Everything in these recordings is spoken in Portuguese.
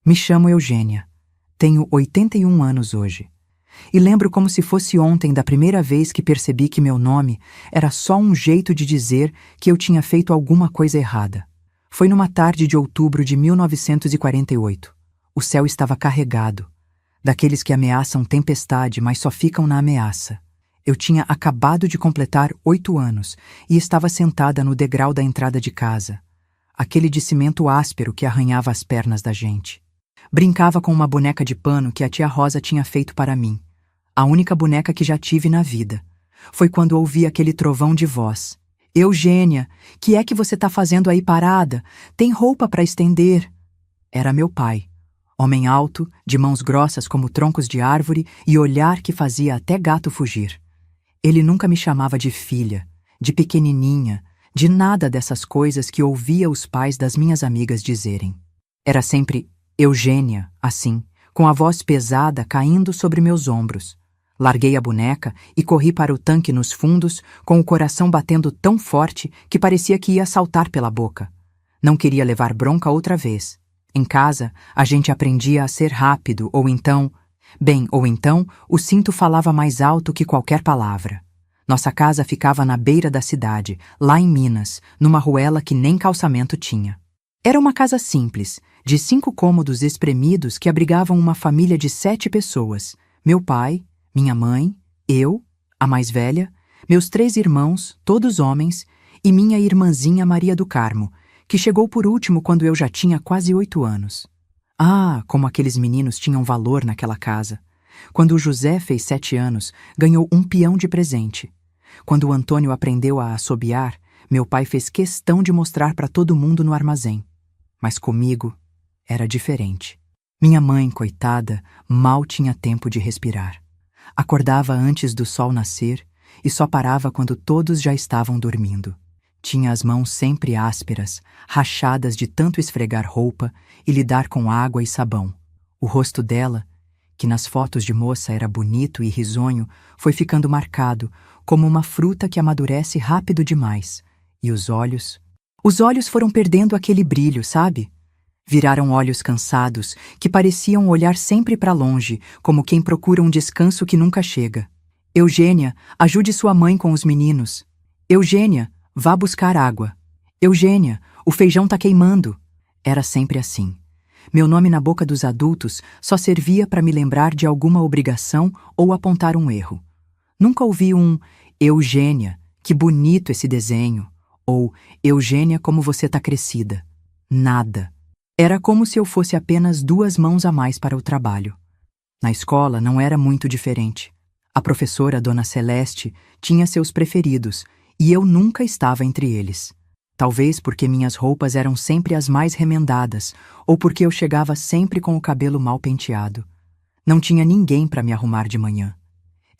Me chamo Eugênia. Tenho 81 anos hoje. E lembro como se fosse ontem da primeira vez que percebi que meu nome era só um jeito de dizer que eu tinha feito alguma coisa errada. Foi numa tarde de outubro de 1948. O céu estava carregado, daqueles que ameaçam tempestade, mas só ficam na ameaça. Eu tinha acabado de completar 8 anos e estava sentada no degrau da entrada de casa, aquele de cimento áspero que arranhava as pernas da gente. Brincava com uma boneca de pano que a tia Rosa tinha feito para mim, a única boneca que já tive na vida. Foi quando ouvi aquele trovão de voz. Eugênia, que é que você tá fazendo aí parada? Tem roupa para estender. Era meu pai, homem alto, de mãos grossas como troncos de árvore e olhar que fazia até gato fugir. Ele nunca me chamava de filha, de pequenininha, de nada dessas coisas que ouvia os pais das minhas amigas dizerem. Era sempre Eugênia, assim, com a voz pesada caindo sobre meus ombros. Larguei a boneca e corri para o tanque nos fundos, com o coração batendo tão forte que parecia que ia saltar pela boca. Não queria levar bronca outra vez. Em casa, a gente aprendia a ser rápido, ou então o cinto falava mais alto que qualquer palavra. Nossa casa ficava na beira da cidade, lá em Minas, numa ruela que nem calçamento tinha. Era uma casa simples, de 5 cômodos espremidos que abrigavam uma família de 7 pessoas. Meu pai, minha mãe, eu, a mais velha, meus 3 irmãos, todos homens, e minha irmãzinha Maria do Carmo, que chegou por último quando eu já tinha quase 8 anos. Ah, como aqueles meninos tinham valor naquela casa. Quando o José fez 7 anos, ganhou um peão de presente. Quando o Antônio aprendeu a assobiar, meu pai fez questão de mostrar para todo mundo no armazém. Mas comigo era diferente. Minha mãe, coitada, mal tinha tempo de respirar. Acordava antes do sol nascer e só parava quando todos já estavam dormindo. Tinha as mãos sempre ásperas, rachadas de tanto esfregar roupa e lidar com água e sabão. O rosto dela, que nas fotos de moça era bonito e risonho, foi ficando marcado, como uma fruta que amadurece rápido demais. E os olhos? Os olhos foram perdendo aquele brilho, sabe? Viraram olhos cansados, que pareciam olhar sempre para longe, como quem procura um descanso que nunca chega. Eugênia, ajude sua mãe com os meninos. Eugênia, vá buscar água. Eugênia, o feijão tá queimando. Era sempre assim. Meu nome na boca dos adultos só servia para me lembrar de alguma obrigação ou apontar um erro. Nunca ouvi um Eugênia, que bonito esse desenho, ou Eugênia, como você tá crescida. Nada. Era como se eu fosse apenas 2 mãos a mais para o trabalho. Na escola não era muito diferente. A professora Dona Celeste tinha seus preferidos e eu nunca estava entre eles. Talvez porque minhas roupas eram sempre as mais remendadas ou porque eu chegava sempre com o cabelo mal penteado. Não tinha ninguém para me arrumar de manhã.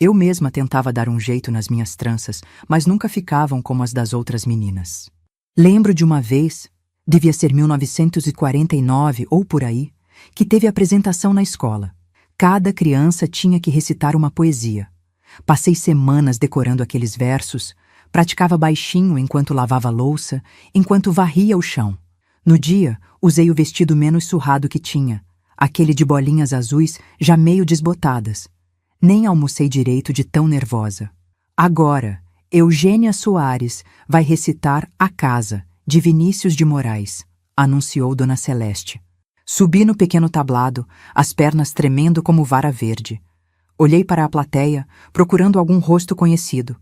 Eu mesma tentava dar um jeito nas minhas tranças, mas nunca ficavam como as das outras meninas. Lembro de uma vez, devia ser 1949 ou por aí, que teve apresentação na escola. Cada criança tinha que recitar uma poesia. Passei semanas decorando aqueles versos, praticava baixinho enquanto lavava louça, enquanto varria o chão. No dia, usei o vestido menos surrado que tinha, aquele de bolinhas azuis já meio desbotadas. Nem almocei direito de tão nervosa. Agora, Eugênia Soares vai recitar A Casa, de Vinícius de Moraes, anunciou Dona Celeste. Subi no pequeno tablado, as pernas tremendo como vara verde. Olhei para a plateia, procurando algum rosto conhecido.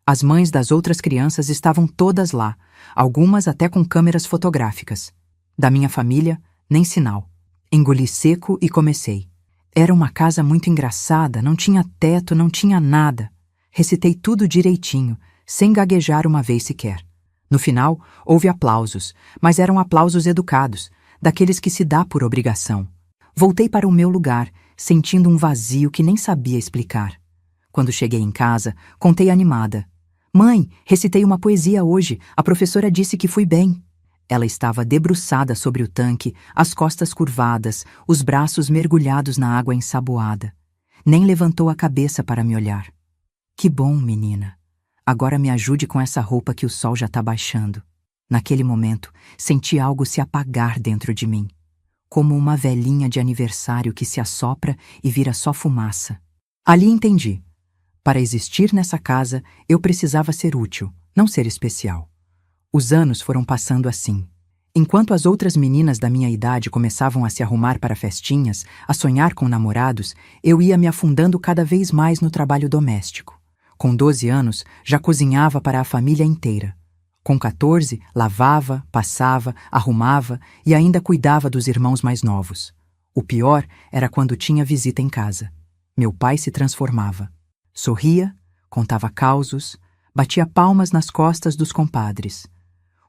As mães das outras crianças estavam todas lá, algumas até com câmeras fotográficas. Da minha família, nem sinal. Engoli seco e comecei. Era uma casa muito engraçada, não tinha teto, não tinha nada. Recitei tudo direitinho, sem gaguejar uma vez sequer. No final, houve aplausos, mas eram aplausos educados, daqueles que se dá por obrigação. Voltei para o meu lugar, sentindo um vazio que nem sabia explicar. Quando cheguei em casa, contei animada. Mãe, recitei uma poesia hoje, a professora disse que fui bem. Ela estava debruçada sobre o tanque, as costas curvadas, os braços mergulhados na água ensaboada. Nem levantou a cabeça para me olhar. Que bom, menina. Agora me ajude com essa roupa que o sol já está baixando. Naquele momento, senti algo se apagar dentro de mim. como uma velhinha de aniversário que se assopra e vira só fumaça. Ali entendi. Para existir nessa casa, eu precisava ser útil, não ser especial. Os anos foram passando assim. Enquanto as outras meninas da minha idade começavam a se arrumar para festinhas, a sonhar com namorados, eu ia me afundando cada vez mais no trabalho doméstico. Com 12 anos, já cozinhava para a família inteira. Com 14, lavava, passava, arrumava e ainda cuidava dos irmãos mais novos. O pior era quando tinha visita em casa. Meu pai se transformava. Sorria, contava causos, batia palmas nas costas dos compadres.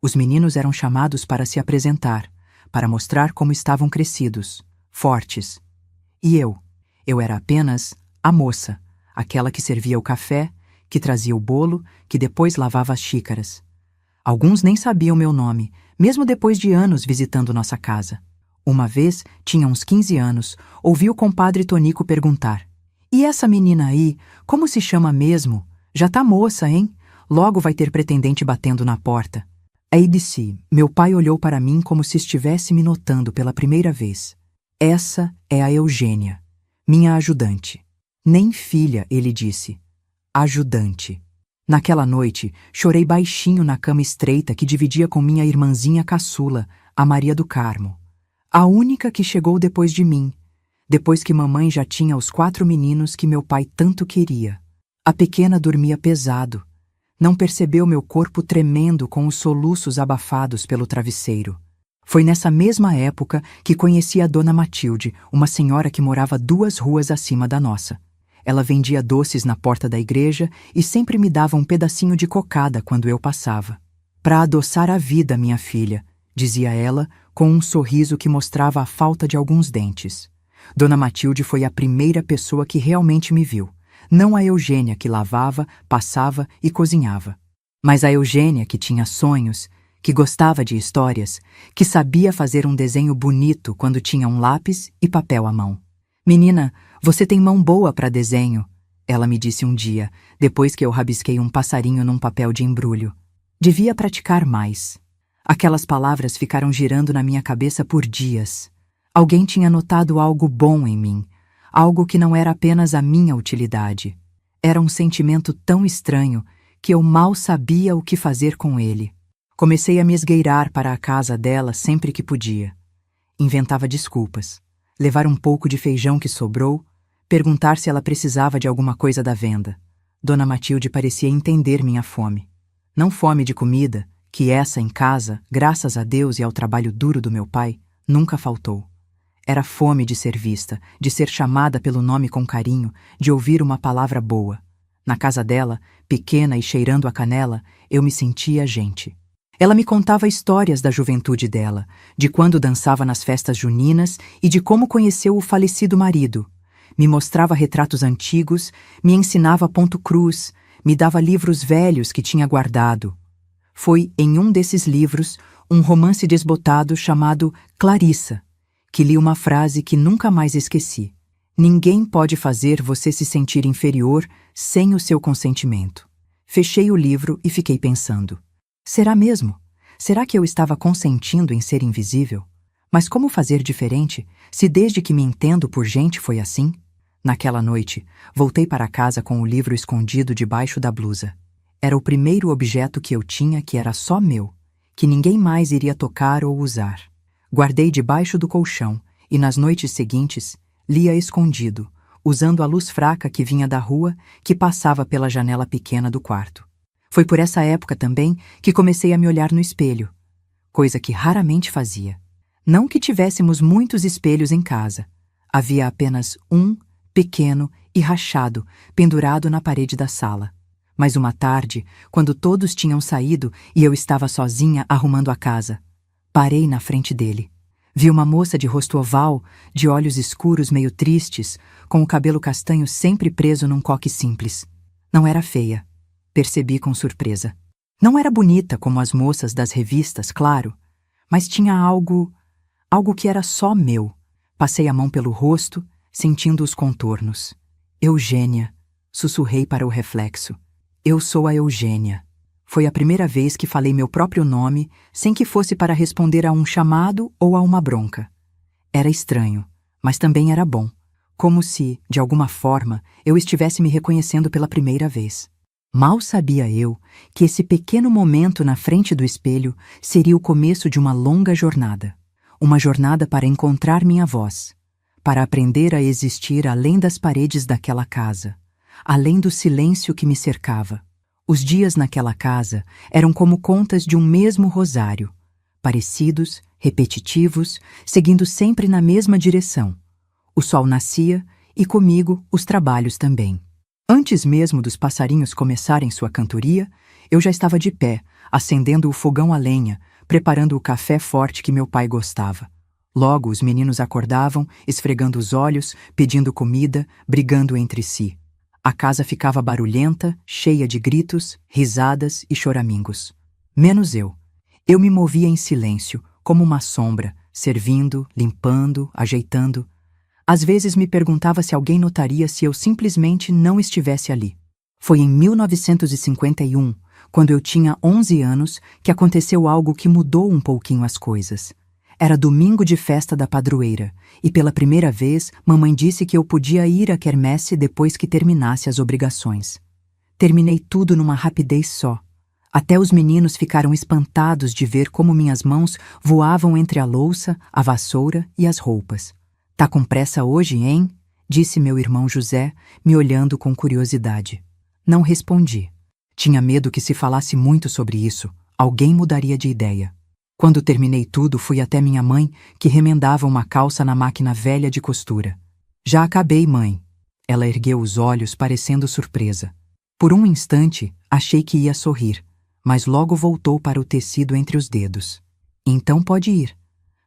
Os meninos eram chamados para se apresentar, para mostrar como estavam crescidos, fortes. E eu era apenas a moça, aquela que servia o café, que trazia o bolo, que depois lavava as xícaras. Alguns nem sabiam meu nome, mesmo depois de anos visitando nossa casa. Uma vez, tinha uns 15 anos, ouvi o compadre Tonico perguntar: "E essa menina aí, como se chama mesmo? Já tá moça, hein? Logo vai ter pretendente batendo na porta." Aí disse, meu pai olhou para mim como se estivesse me notando pela primeira vez. "Essa é a Eugênia, minha ajudante." "Nem filha", ele disse. "Ajudante." Naquela noite, chorei baixinho na cama estreita que dividia com minha irmãzinha caçula, a Maria do Carmo. A única que chegou depois de mim, depois que mamãe já tinha os 4 meninos que meu pai tanto queria. A pequena dormia pesado. Não percebeu meu corpo tremendo com os soluços abafados pelo travesseiro. Foi nessa mesma época que conheci a Dona Matilde, uma senhora que morava 2 ruas acima da nossa. Ela vendia doces na porta da igreja e sempre me dava um pedacinho de cocada quando eu passava. "Para adoçar a vida, minha filha", dizia ela, com um sorriso que mostrava a falta de alguns dentes. Dona Matilde foi a primeira pessoa que realmente me viu. Não a Eugênia que lavava, passava e cozinhava, mas a Eugênia que tinha sonhos, que gostava de histórias, que sabia fazer um desenho bonito quando tinha um lápis e papel à mão. "Menina, você tem mão boa para desenho", ela me disse um dia, depois que eu rabisquei um passarinho num papel de embrulho. Devia praticar mais. Aquelas palavras ficaram girando na minha cabeça por dias. Alguém tinha notado algo bom em mim, algo que não era apenas a minha utilidade. Era um sentimento tão estranho que eu mal sabia o que fazer com ele. Comecei a me esgueirar para a casa dela sempre que podia. Inventava desculpas. Levar um pouco de feijão que sobrou, perguntar se ela precisava de alguma coisa da venda. Dona Matilde parecia entender minha fome. Não fome de comida, que essa em casa, graças a Deus e ao trabalho duro do meu pai, nunca faltou. Era fome de ser vista, de ser chamada pelo nome com carinho, de ouvir uma palavra boa. Na casa dela, pequena e cheirando a canela, eu me sentia gente. Ela me contava histórias da juventude dela, de quando dançava nas festas juninas e de como conheceu o falecido marido. Me mostrava retratos antigos, me ensinava ponto cruz, me dava livros velhos que tinha guardado. Foi em um desses livros, um romance desbotado chamado Clarissa, que li uma frase que nunca mais esqueci. "Ninguém pode fazer você se sentir inferior sem o seu consentimento." Fechei o livro e fiquei pensando. Será mesmo? Será que eu estava consentindo em ser invisível? Mas como fazer diferente, se desde que me entendo por gente foi assim? Naquela noite, voltei para casa com o livro escondido debaixo da blusa. Era o primeiro objeto que eu tinha que era só meu, que ninguém mais iria tocar ou usar. Guardei debaixo do colchão e nas noites seguintes, lia escondido, usando a luz fraca que vinha da rua, que passava pela janela pequena do quarto. Foi por essa época também que comecei a me olhar no espelho, coisa que raramente fazia. Não que tivéssemos muitos espelhos em casa. Havia apenas um, pequeno e rachado, pendurado na parede da sala. Mas uma tarde, quando todos tinham saído e eu estava sozinha arrumando a casa, parei na frente dele. Vi uma moça de rosto oval, de olhos escuros meio tristes, com o cabelo castanho sempre preso num coque simples. Não era feia. Percebi com surpresa. Não era bonita como as moças das revistas, claro, mas tinha algo que era só meu. Passei a mão pelo rosto, sentindo os contornos. "Eugênia", sussurrei para o reflexo. "Eu sou a Eugênia." Foi a primeira vez que falei meu próprio nome, sem que fosse para responder a um chamado ou a uma bronca. Era estranho, mas também era bom. Como se, de alguma forma, eu estivesse me reconhecendo pela primeira vez. Mal sabia eu que esse pequeno momento na frente do espelho seria o começo de uma longa jornada. Uma jornada para encontrar minha voz, para aprender a existir além das paredes daquela casa, além do silêncio que me cercava. Os dias naquela casa eram como contas de um mesmo rosário, parecidos, repetitivos, seguindo sempre na mesma direção. O sol nascia e comigo os trabalhos também. Antes mesmo dos passarinhos começarem sua cantoria, eu já estava de pé, acendendo o fogão a lenha, preparando o café forte que meu pai gostava. Logo os meninos acordavam, esfregando os olhos, pedindo comida, brigando entre si. A casa ficava barulhenta, cheia de gritos, risadas e choramingos. Menos eu. Eu me movia em silêncio, como uma sombra, servindo, limpando, ajeitando. Às vezes me perguntava se alguém notaria se eu simplesmente não estivesse ali. Foi em 1951, quando eu tinha 11 anos, que aconteceu algo que mudou um pouquinho as coisas. Era domingo de festa da padroeira, e pela primeira vez mamãe disse que eu podia ir à quermesse depois que terminasse as obrigações. Terminei tudo numa rapidez só. Até os meninos ficaram espantados de ver como minhas mãos voavam entre a louça, a vassoura e as roupas. "Tá com pressa hoje, hein?" disse meu irmão José, me olhando com curiosidade. Não respondi. Tinha medo que se falasse muito sobre isso, alguém mudaria de ideia. Quando terminei tudo, fui até minha mãe, que remendava uma calça na máquina velha de costura. "Já acabei, mãe." Ela ergueu os olhos, parecendo surpresa. Por um instante, achei que ia sorrir, mas logo voltou para o tecido entre os dedos. "Então pode ir.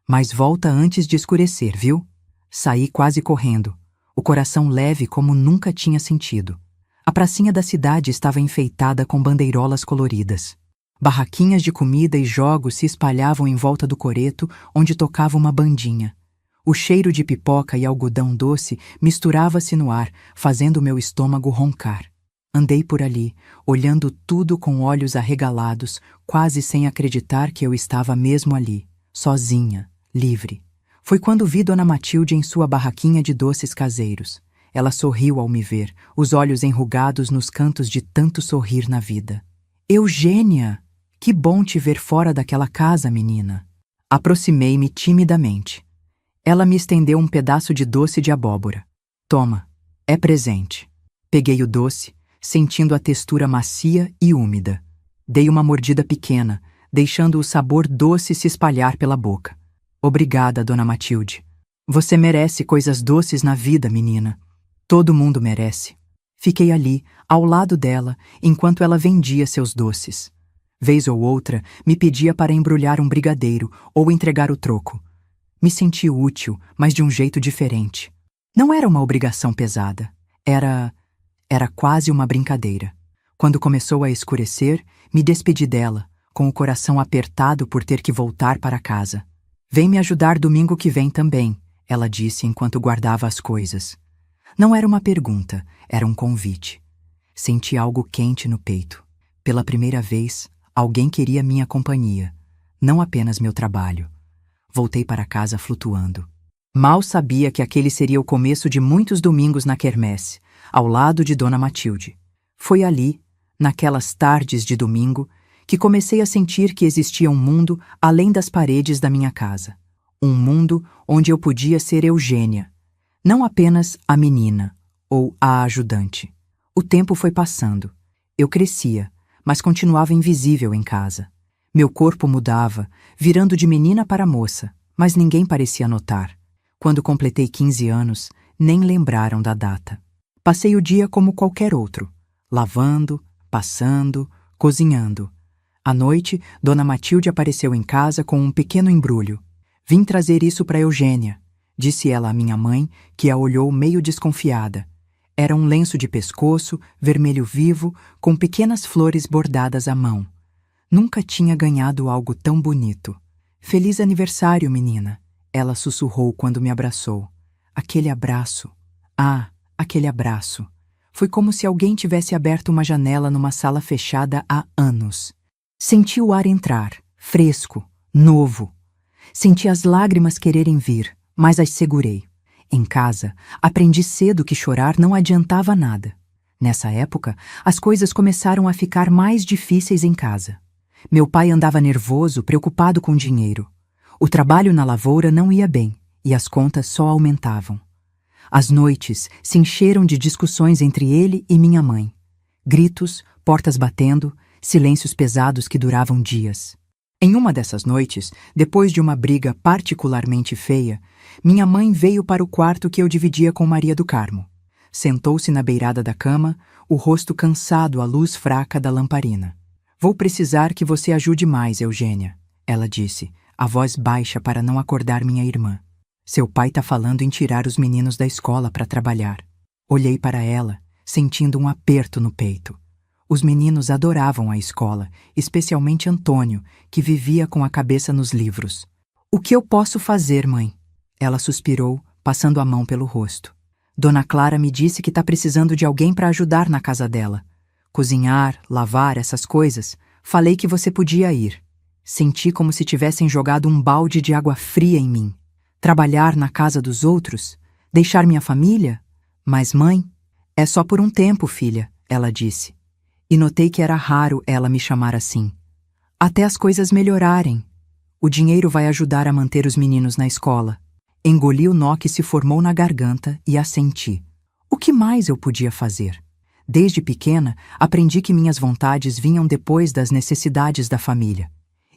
Mas volta antes de escurecer, viu?" Saí quase correndo, o coração leve como nunca tinha sentido. A pracinha da cidade estava enfeitada com bandeirolas coloridas. Barraquinhas de comida e jogos se espalhavam em volta do coreto, onde tocava uma bandinha. O cheiro de pipoca e algodão doce misturava-se no ar, fazendo meu estômago roncar. Andei por ali, olhando tudo com olhos arregalados, quase sem acreditar que eu estava mesmo ali, sozinha, livre. Foi quando vi Dona Matilde em sua barraquinha de doces caseiros. Ela sorriu ao me ver, os olhos enrugados nos cantos de tanto sorrir na vida. "Eugênia! Que bom te ver fora daquela casa, menina." Aproximei-me timidamente. Ela me estendeu um pedaço de doce de abóbora. "Toma, é presente." Peguei o doce, sentindo a textura macia e úmida. Dei uma mordida pequena, deixando o sabor doce se espalhar pela boca. "Obrigada, Dona Matilde. Você merece coisas doces na vida, menina. Todo mundo merece." Fiquei ali, ao lado dela, enquanto ela vendia seus doces. Vez ou outra, me pedia para embrulhar um brigadeiro ou entregar o troco. Me senti útil, mas de um jeito diferente. Não era uma obrigação pesada. Era quase uma brincadeira. Quando começou a escurecer, me despedi dela, com o coração apertado por ter que voltar para casa. "Vem me ajudar domingo que vem também," ela disse enquanto guardava as coisas. Não era uma pergunta, era um convite. Senti algo quente no peito. Pela primeira vez, alguém queria minha companhia, não apenas meu trabalho. Voltei para casa flutuando. Mal sabia que aquele seria o começo de muitos domingos na quermesse, ao lado de Dona Matilde. Foi ali, naquelas tardes de domingo, que comecei a sentir que existia um mundo além das paredes da minha casa. Um mundo onde eu podia ser Eugênia, não apenas a menina ou a ajudante. O tempo foi passando. Eu crescia, mas continuava invisível em casa. Meu corpo mudava, virando de menina para moça, mas ninguém parecia notar. Quando completei 15 anos, nem lembraram da data. Passei o dia como qualquer outro, lavando, passando, cozinhando. À noite, Dona Matilde apareceu em casa com um pequeno embrulho. "Vim trazer isso para Eugênia", disse ela à minha mãe, que a olhou meio desconfiada. Era um lenço de pescoço, vermelho vivo, com pequenas flores bordadas à mão. Nunca tinha ganhado algo tão bonito. "Feliz aniversário, menina", ela sussurrou quando me abraçou. Aquele abraço. Aquele abraço. Foi como se alguém tivesse aberto uma janela numa sala fechada há anos. Senti o ar entrar, fresco, novo. Senti as lágrimas quererem vir, mas as segurei. Em casa, aprendi cedo que chorar não adiantava nada. Nessa época, as coisas começaram a ficar mais difíceis em casa. Meu pai andava nervoso, preocupado com dinheiro. O trabalho na lavoura não ia bem, e as contas só aumentavam. As noites se encheram de discussões entre ele e minha mãe. Gritos, portas batendo, silêncios pesados que duravam dias. Em uma dessas noites, depois de uma briga particularmente feia, minha mãe veio para o quarto que eu dividia com Maria do Carmo. Sentou-se na beirada da cama, o rosto cansado à luz fraca da lamparina. "Vou precisar que você ajude mais, Eugênia", ela disse, a voz baixa para não acordar minha irmã. "Seu pai está falando em tirar os meninos da escola para trabalhar." Olhei para ela, sentindo um aperto no peito. Os meninos adoravam a escola, especialmente Antônio, que vivia com a cabeça nos livros. "O que eu posso fazer, mãe?" Ela suspirou, passando a mão pelo rosto. "Dona Clara me disse que está precisando de alguém para ajudar na casa dela. Cozinhar, lavar, essas coisas. Falei que você podia ir." Senti como se tivessem jogado um balde de água fria em mim. Trabalhar na casa dos outros? Deixar minha família? "Mas, mãe, é só por um tempo, filha", ela disse. E notei que era raro ela me chamar assim. "Até as coisas melhorarem. O dinheiro vai ajudar a manter os meninos na escola." Engoli o nó que se formou na garganta e assenti. O que mais eu podia fazer? Desde pequena, aprendi que minhas vontades vinham depois das necessidades da família.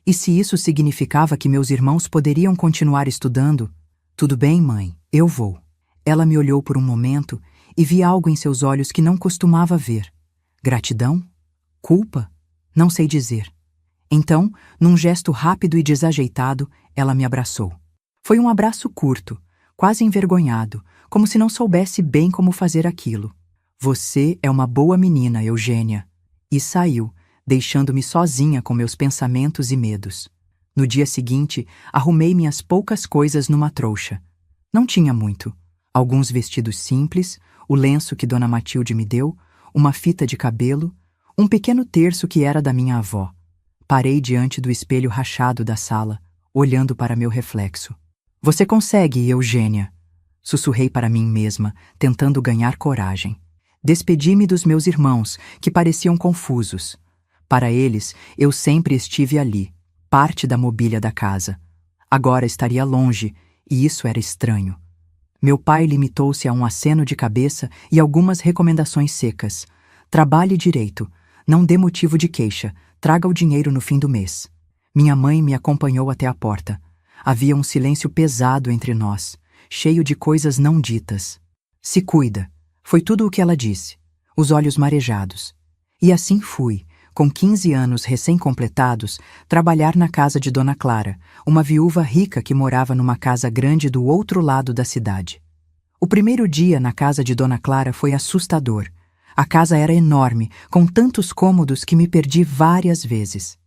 E se isso significava que meus irmãos poderiam continuar estudando? "Tudo bem, mãe, eu vou." Ela me olhou por um momento e vi algo em seus olhos que não costumava ver. Gratidão? Culpa? Não sei dizer. Então, num gesto rápido e desajeitado, ela me abraçou. Foi um abraço curto, quase envergonhado, como se não soubesse bem como fazer aquilo. "Você é uma boa menina, Eugênia." E saiu, deixando-me sozinha com meus pensamentos e medos. No dia seguinte, arrumei minhas poucas coisas numa trouxa. Não tinha muito. Alguns vestidos simples, o lenço que Dona Matilde me deu, uma fita de cabelo, um pequeno terço que era da minha avó. Parei diante do espelho rachado da sala, olhando para meu reflexo. "Você consegue, Eugênia", sussurrei para mim mesma, tentando ganhar coragem. Despedi-me dos meus irmãos, que pareciam confusos. Para eles, eu sempre estive ali, parte da mobília da casa. Agora estaria longe, e isso era estranho. Meu pai limitou-se a um aceno de cabeça e algumas recomendações secas. "Trabalhe direito, não dê motivo de queixa, traga o dinheiro no fim do mês." Minha mãe me acompanhou até a porta. Havia um silêncio pesado entre nós, cheio de coisas não ditas. "Se cuida", foi tudo o que ela disse, os olhos marejados. E assim fui, com 15 anos recém-completados, trabalhar na casa de Dona Clara, uma viúva rica que morava numa casa grande do outro lado da cidade. O primeiro dia na casa de Dona Clara foi assustador. A casa era enorme, com tantos cômodos que me perdi várias vezes.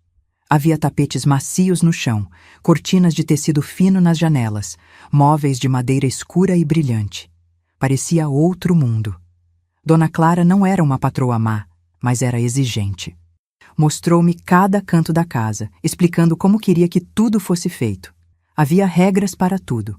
Havia tapetes macios no chão, cortinas de tecido fino nas janelas, móveis de madeira escura e brilhante. Parecia outro mundo. Dona Clara não era uma patroa má, mas era exigente. Mostrou-me cada canto da casa, explicando como queria que tudo fosse feito. Havia regras para tudo.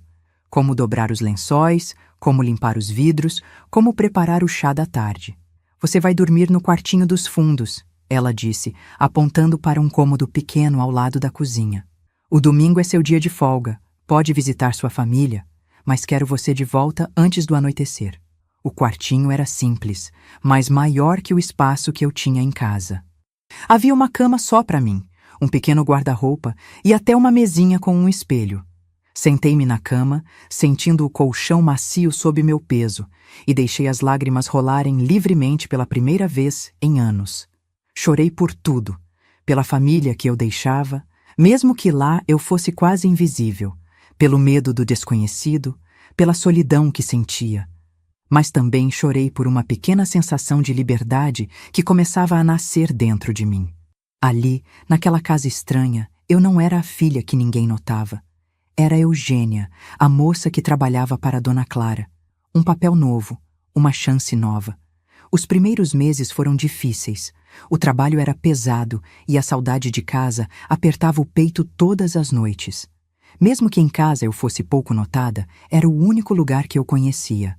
Como dobrar os lençóis, como limpar os vidros, como preparar o chá da tarde. "Você vai dormir no quartinho dos fundos", ela disse, apontando para um cômodo pequeno ao lado da cozinha. "O domingo é seu dia de folga. Pode visitar sua família, mas quero você de volta antes do anoitecer." O quartinho era simples, mas maior que o espaço que eu tinha em casa. Havia uma cama só para mim, um pequeno guarda-roupa e até uma mesinha com um espelho. Sentei-me na cama, sentindo o colchão macio sob meu peso, e deixei as lágrimas rolarem livremente pela primeira vez em anos. Chorei por tudo, pela família que eu deixava, mesmo que lá eu fosse quase invisível, pelo medo do desconhecido, pela solidão que sentia. Mas também chorei por uma pequena sensação de liberdade que começava a nascer dentro de mim. Ali, naquela casa estranha, eu não era a filha que ninguém notava. Era Eugênia, a moça que trabalhava para Dona Clara. Um papel novo, uma chance nova. Os primeiros meses foram difíceis. O trabalho era pesado e a saudade de casa apertava o peito todas as noites. Mesmo que em casa eu fosse pouco notada, era o único lugar que eu conhecia.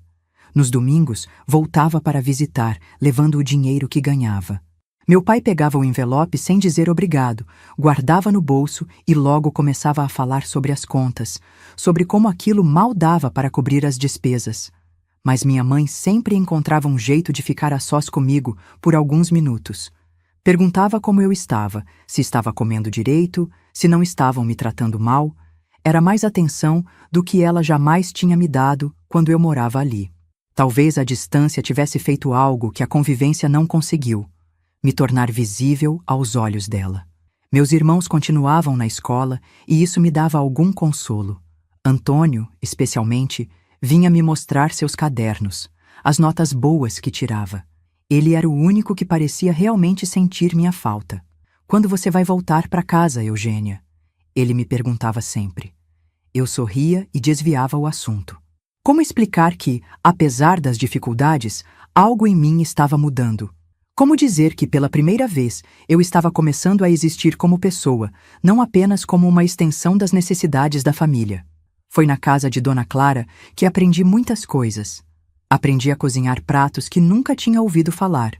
Nos domingos, voltava para visitar, levando o dinheiro que ganhava. Meu pai pegava o envelope sem dizer obrigado, guardava no bolso e logo começava a falar sobre as contas, sobre como aquilo mal dava para cobrir as despesas. Mas minha mãe sempre encontrava um jeito de ficar a sós comigo por alguns minutos. Perguntava como eu estava, se estava comendo direito, se não estavam me tratando mal. Era mais atenção do que ela jamais tinha me dado quando eu morava ali. Talvez a distância tivesse feito algo que a convivência não conseguiu: me tornar visível aos olhos dela. Meus irmãos continuavam na escola e isso me dava algum consolo. Antônio, especialmente, vinha me mostrar seus cadernos, as notas boas que tirava. Ele era o único que parecia realmente sentir minha falta. "Quando você vai voltar para casa, Eugênia?" Ele me perguntava sempre. Eu sorria e desviava o assunto. Como explicar que, apesar das dificuldades, algo em mim estava mudando? Como dizer que, pela primeira vez, eu estava começando a existir como pessoa, não apenas como uma extensão das necessidades da família? Foi na casa de Dona Clara que aprendi muitas coisas. Aprendi a cozinhar pratos que nunca tinha ouvido falar,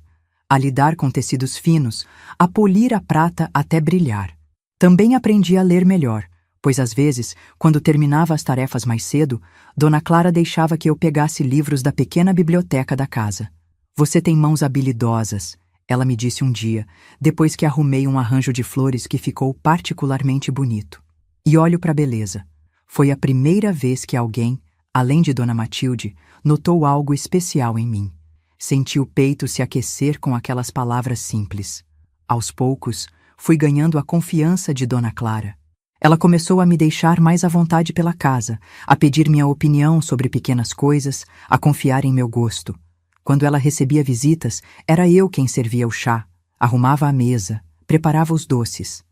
a lidar com tecidos finos, a polir a prata até brilhar. Também aprendi a ler melhor, pois às vezes, quando terminava as tarefas mais cedo, Dona Clara deixava que eu pegasse livros da pequena biblioteca da casa. "Você tem mãos habilidosas", ela me disse um dia, depois que arrumei um arranjo de flores que ficou particularmente bonito. E olho para a beleza. Foi a primeira vez que alguém, além de Dona Matilde, notou algo especial em mim. Senti o peito se aquecer com aquelas palavras simples. Aos poucos, fui ganhando a confiança de Dona Clara. Ela começou a me deixar mais à vontade pela casa, a pedir minha opinião sobre pequenas coisas, a confiar em meu gosto. Quando ela recebia visitas, era eu quem servia o chá, arrumava a mesa, preparava os doces.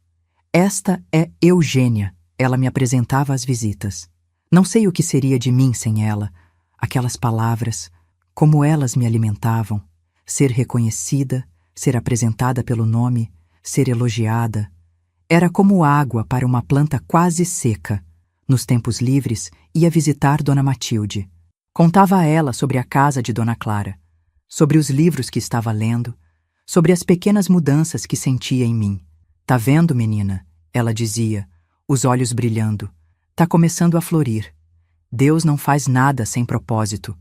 "Esta é Eugênia", ela me apresentava às visitas. Não sei o que seria de mim sem ela. Aquelas palavras, como elas me alimentavam. Ser reconhecida, ser apresentada pelo nome, ser elogiada. Era como água para uma planta quase seca. Nos tempos livres, ia visitar Dona Matilde. Contava a ela sobre a casa de Dona Clara, sobre os livros que estava lendo, sobre as pequenas mudanças que sentia em mim. "Tá vendo, menina?" ela dizia, os olhos brilhando. "Tá começando a florir. Deus não faz nada sem propósito.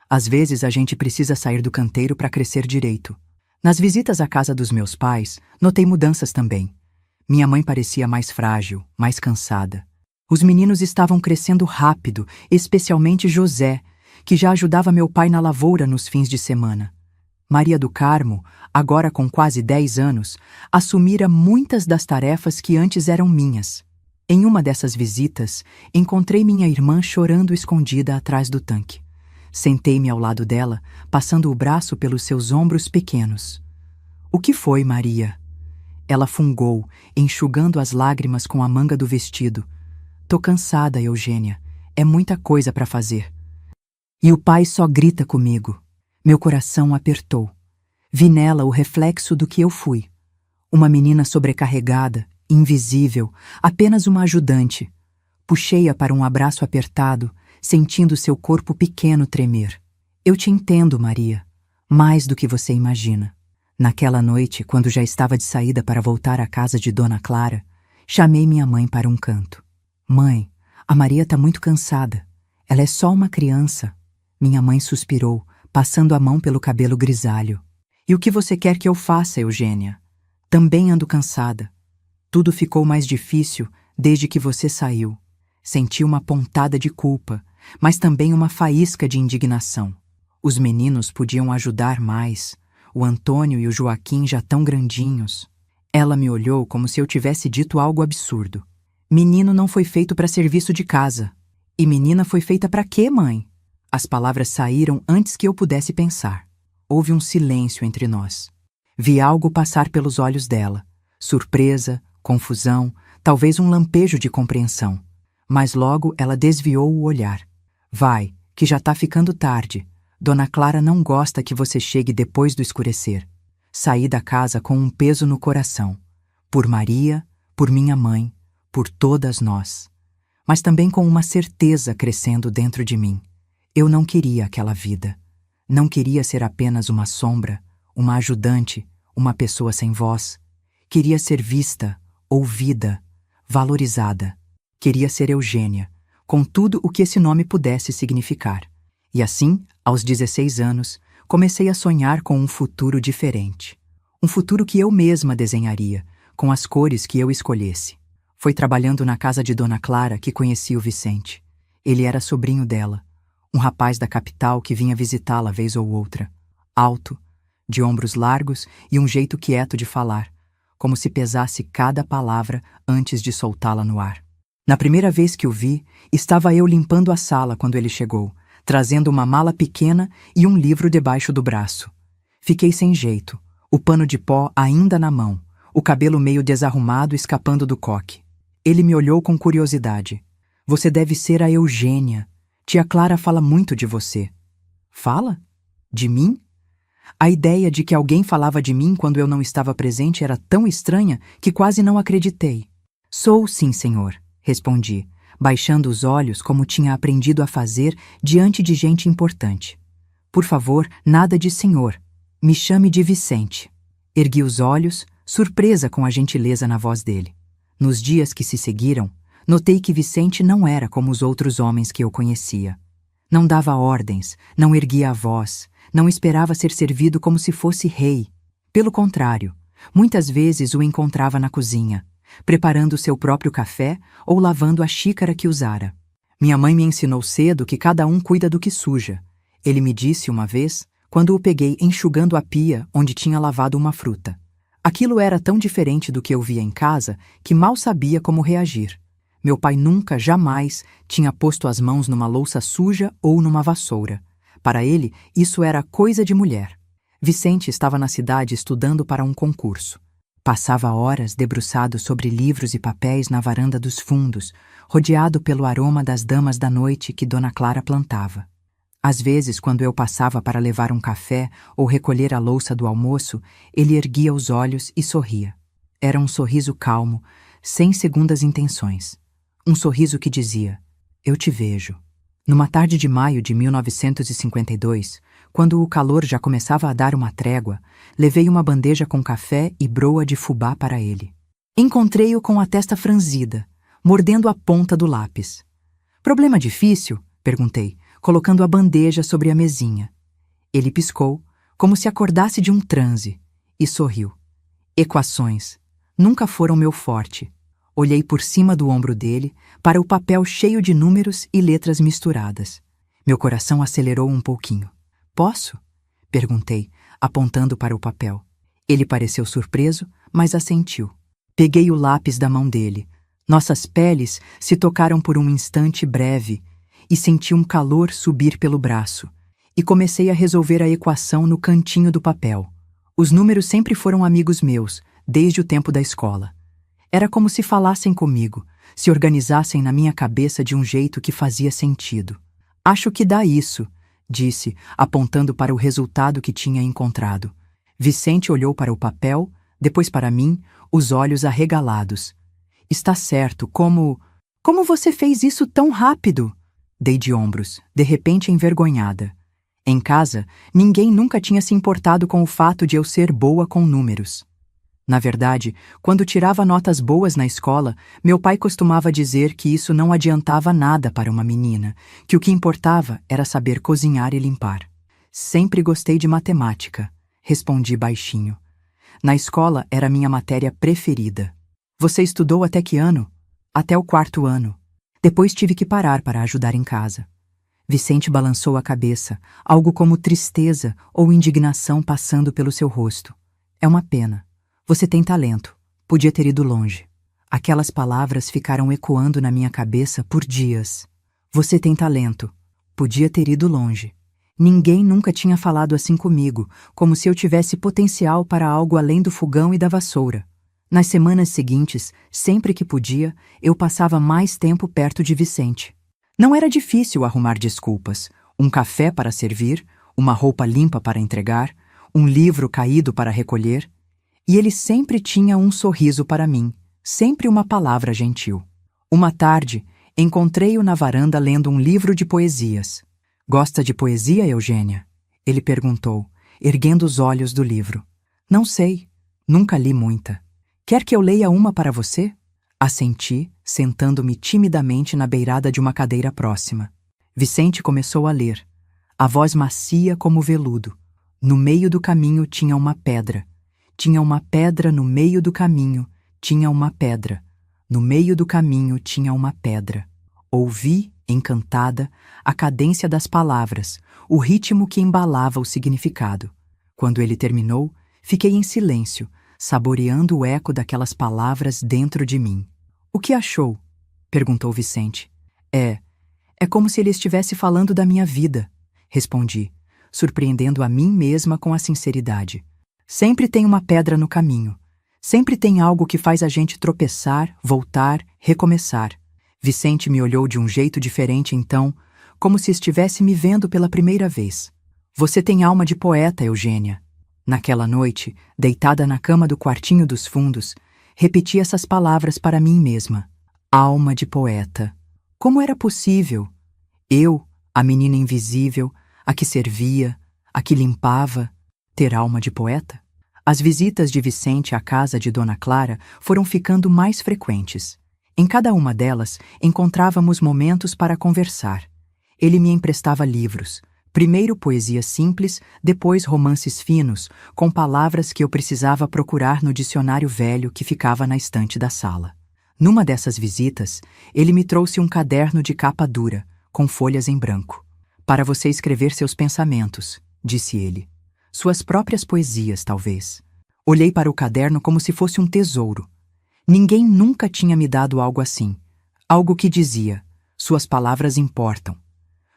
Às vezes a gente precisa sair do canteiro para crescer direito." Nas visitas à casa dos meus pais, notei mudanças também. Minha mãe parecia mais frágil, mais cansada. Os meninos estavam crescendo rápido, especialmente José, que já ajudava meu pai na lavoura nos fins de semana. Maria do Carmo, agora com quase 10 anos, assumira muitas das tarefas que antes eram minhas. Em uma dessas visitas, encontrei minha irmã chorando escondida atrás do tanque. Sentei-me ao lado dela, passando o braço pelos seus ombros pequenos. "O que foi, Maria?" Ela fungou, enxugando as lágrimas com a manga do vestido. "Tô cansada, Eugênia. É muita coisa para fazer." E o pai só grita comigo. Meu coração apertou. Vi nela o reflexo do que eu fui. Uma menina sobrecarregada, invisível, apenas uma ajudante. Puxei-a para um abraço apertado, sentindo seu corpo pequeno tremer. "Eu te entendo, Maria. Mais do que você imagina." Naquela noite, quando já estava de saída para voltar à casa de Dona Clara, chamei minha mãe para um canto. "Mãe, a Maria está muito cansada. Ela é só uma criança." Minha mãe suspirou, passando a mão pelo cabelo grisalho. "E o que você quer que eu faça, Eugênia? Também ando cansada. Tudo ficou mais difícil desde que você saiu." Senti uma pontada de culpa, mas também uma faísca de indignação. Os meninos podiam ajudar mais. O Antônio e o Joaquim já tão grandinhos. Ela me olhou como se eu tivesse dito algo absurdo. "Menino não foi feito para serviço de casa." "E menina foi feita para quê, mãe?" As palavras saíram antes que eu pudesse pensar. Houve um silêncio entre nós. Vi algo passar pelos olhos dela. Surpresa, confusão, talvez um lampejo de compreensão. Mas logo ela desviou o olhar. "Vai, que já tá ficando tarde. Dona Clara não gosta que você chegue depois do escurecer." Saí da casa com um peso no coração. Por Maria, por minha mãe, por todas nós. mas também com uma certeza crescendo dentro de mim. Eu não queria aquela vida. Não queria ser apenas uma sombra, uma ajudante, uma pessoa sem voz. Queria ser vista, ouvida, valorizada. Queria ser Eugênia, com tudo o que esse nome pudesse significar. E assim, aos 16 anos, comecei a sonhar com um futuro diferente. Um futuro que eu mesma desenharia, com as cores que eu escolhesse. Foi trabalhando na casa de Dona Clara que conheci o Vicente. Ele era sobrinho dela, um rapaz da capital que vinha visitá-la vez ou outra. Alto, de ombros largos e um jeito quieto de falar, como se pesasse cada palavra antes de soltá-la no ar. Na primeira vez que o vi, estava eu limpando a sala quando ele chegou, trazendo uma mala pequena e um livro debaixo do braço. Fiquei sem jeito, o pano de pó ainda na mão, o cabelo meio desarrumado escapando do coque. Ele me olhou com curiosidade. Você deve ser a Eugênia. Tia Clara fala muito de você. Fala? De mim? A ideia de que alguém falava de mim quando eu não estava presente era tão estranha que quase não acreditei. Sou sim, senhor, respondi, baixando os olhos como tinha aprendido a fazer diante de gente importante. Por favor, nada de senhor. Me chame de Vicente. Ergui os olhos, surpresa com a gentileza na voz dele. Nos dias que se seguiram, notei que Vicente não era como os outros homens que eu conhecia. Não dava ordens, não erguia a voz, não esperava ser servido como se fosse rei. Pelo contrário, muitas vezes o encontrava na cozinha, preparando seu próprio café ou lavando a xícara que usara. Minha mãe me ensinou cedo que cada um cuida do que suja. Ele me disse uma vez, quando o peguei enxugando a pia onde tinha lavado uma fruta. Aquilo era tão diferente do que eu via em casa que mal sabia como reagir. Meu pai nunca, jamais, tinha posto as mãos numa louça suja ou numa vassoura. Para ele, isso era coisa de mulher. Vicente estava na cidade estudando para um concurso. Passava horas debruçado sobre livros e papéis na varanda dos fundos, rodeado pelo aroma das damas da noite que Dona Clara plantava. Às vezes, quando eu passava para levar um café ou recolher a louça do almoço, ele erguia os olhos e sorria. Era um sorriso calmo, sem segundas intenções. Um sorriso que dizia, eu te vejo. Numa tarde de maio de 1952, quando o calor já começava a dar uma trégua, levei uma bandeja com café e broa de fubá para ele. Encontrei-o com a testa franzida, mordendo a ponta do lápis. Problema difícil? Perguntei, colocando a bandeja sobre a mesinha. Ele piscou, como se acordasse de um transe, e sorriu. Equações. Nunca foram meu forte. Olhei por cima do ombro dele, para o papel cheio de números e letras misturadas. Meu coração acelerou um pouquinho. Posso? Perguntei, apontando para o papel. Ele pareceu surpreso, mas assentiu. Peguei o lápis da mão dele. Nossas peles se tocaram por um instante breve, e senti um calor subir pelo braço. E comecei a resolver a equação no cantinho do papel. Os números sempre foram amigos meus, desde o tempo da escola. Era como se falassem comigo, se organizassem na minha cabeça de um jeito que fazia sentido. Acho que dá isso, disse, apontando para o resultado que tinha encontrado. Vicente olhou para o papel, depois para mim, os olhos arregalados. Está certo, como você fez isso tão rápido? Dei de ombros, de repente envergonhada. Em casa, ninguém nunca tinha se importado com o fato de eu ser boa com números. Na verdade, quando tirava notas boas na escola, meu pai costumava dizer que isso não adiantava nada para uma menina, que o que importava era saber cozinhar e limpar. Sempre gostei de matemática, respondi baixinho. Na escola era minha matéria preferida. Você estudou até que ano? Até o 4º ano. Depois tive que parar para ajudar em casa. Vicente balançou a cabeça, algo como tristeza ou indignação passando pelo seu rosto. É uma pena. Você tem talento. Podia ter ido longe. Aquelas palavras ficaram ecoando na minha cabeça por dias. Você tem talento. Podia ter ido longe. Ninguém nunca tinha falado assim comigo, como se eu tivesse potencial para algo além do fogão e da vassoura. Nas semanas seguintes, sempre que podia, eu passava mais tempo perto de Vicente. Não era difícil arrumar desculpas. Um café para servir, uma roupa limpa para entregar, um livro caído para recolher. E ele sempre tinha um sorriso para mim, sempre uma palavra gentil. Uma tarde, Encontrei-o na varanda lendo um livro de poesias. Gosta de poesia, Eugênia? Ele perguntou, erguendo os olhos do livro. Não sei, nunca li muita. Quer que eu leia uma para você? Assenti, sentando-me timidamente na beirada de uma cadeira próxima. Vicente começou a ler, a voz macia como veludo. No meio do caminho tinha uma pedra. Tinha uma pedra no meio do caminho, tinha uma pedra. No meio do caminho tinha uma pedra. Ouvi, encantada, a cadência das palavras, o ritmo que embalava o significado. Quando ele terminou, fiquei em silêncio, saboreando o eco daquelas palavras dentro de mim. O que achou? Perguntou Vicente. É como se ele estivesse falando da minha vida, respondi, surpreendendo a mim mesma com a sinceridade. Sempre tem uma pedra no caminho. Sempre tem algo que faz a gente tropeçar, voltar, recomeçar. Vicente me olhou de um jeito diferente então, como se estivesse me vendo pela primeira vez. Você tem alma de poeta, Eugênia. Naquela noite, deitada na cama do quartinho dos fundos, repeti essas palavras para mim mesma. Alma de poeta. Como era possível? Eu, a menina invisível, a que servia, a que limpava, ter alma de poeta? As visitas de Vicente à casa de Dona Clara foram ficando mais frequentes. Em cada uma delas, encontrávamos momentos para conversar. Ele me emprestava livros. Primeiro poesia simples, depois romances finos, com palavras que eu precisava procurar no dicionário velho que ficava na estante da sala. Numa dessas visitas, ele me trouxe um caderno de capa dura, com folhas em branco. Para você escrever seus pensamentos, disse ele. Suas próprias poesias, talvez. Olhei para o caderno como se fosse um tesouro. Ninguém nunca tinha me dado algo assim. Algo que dizia, suas palavras importam.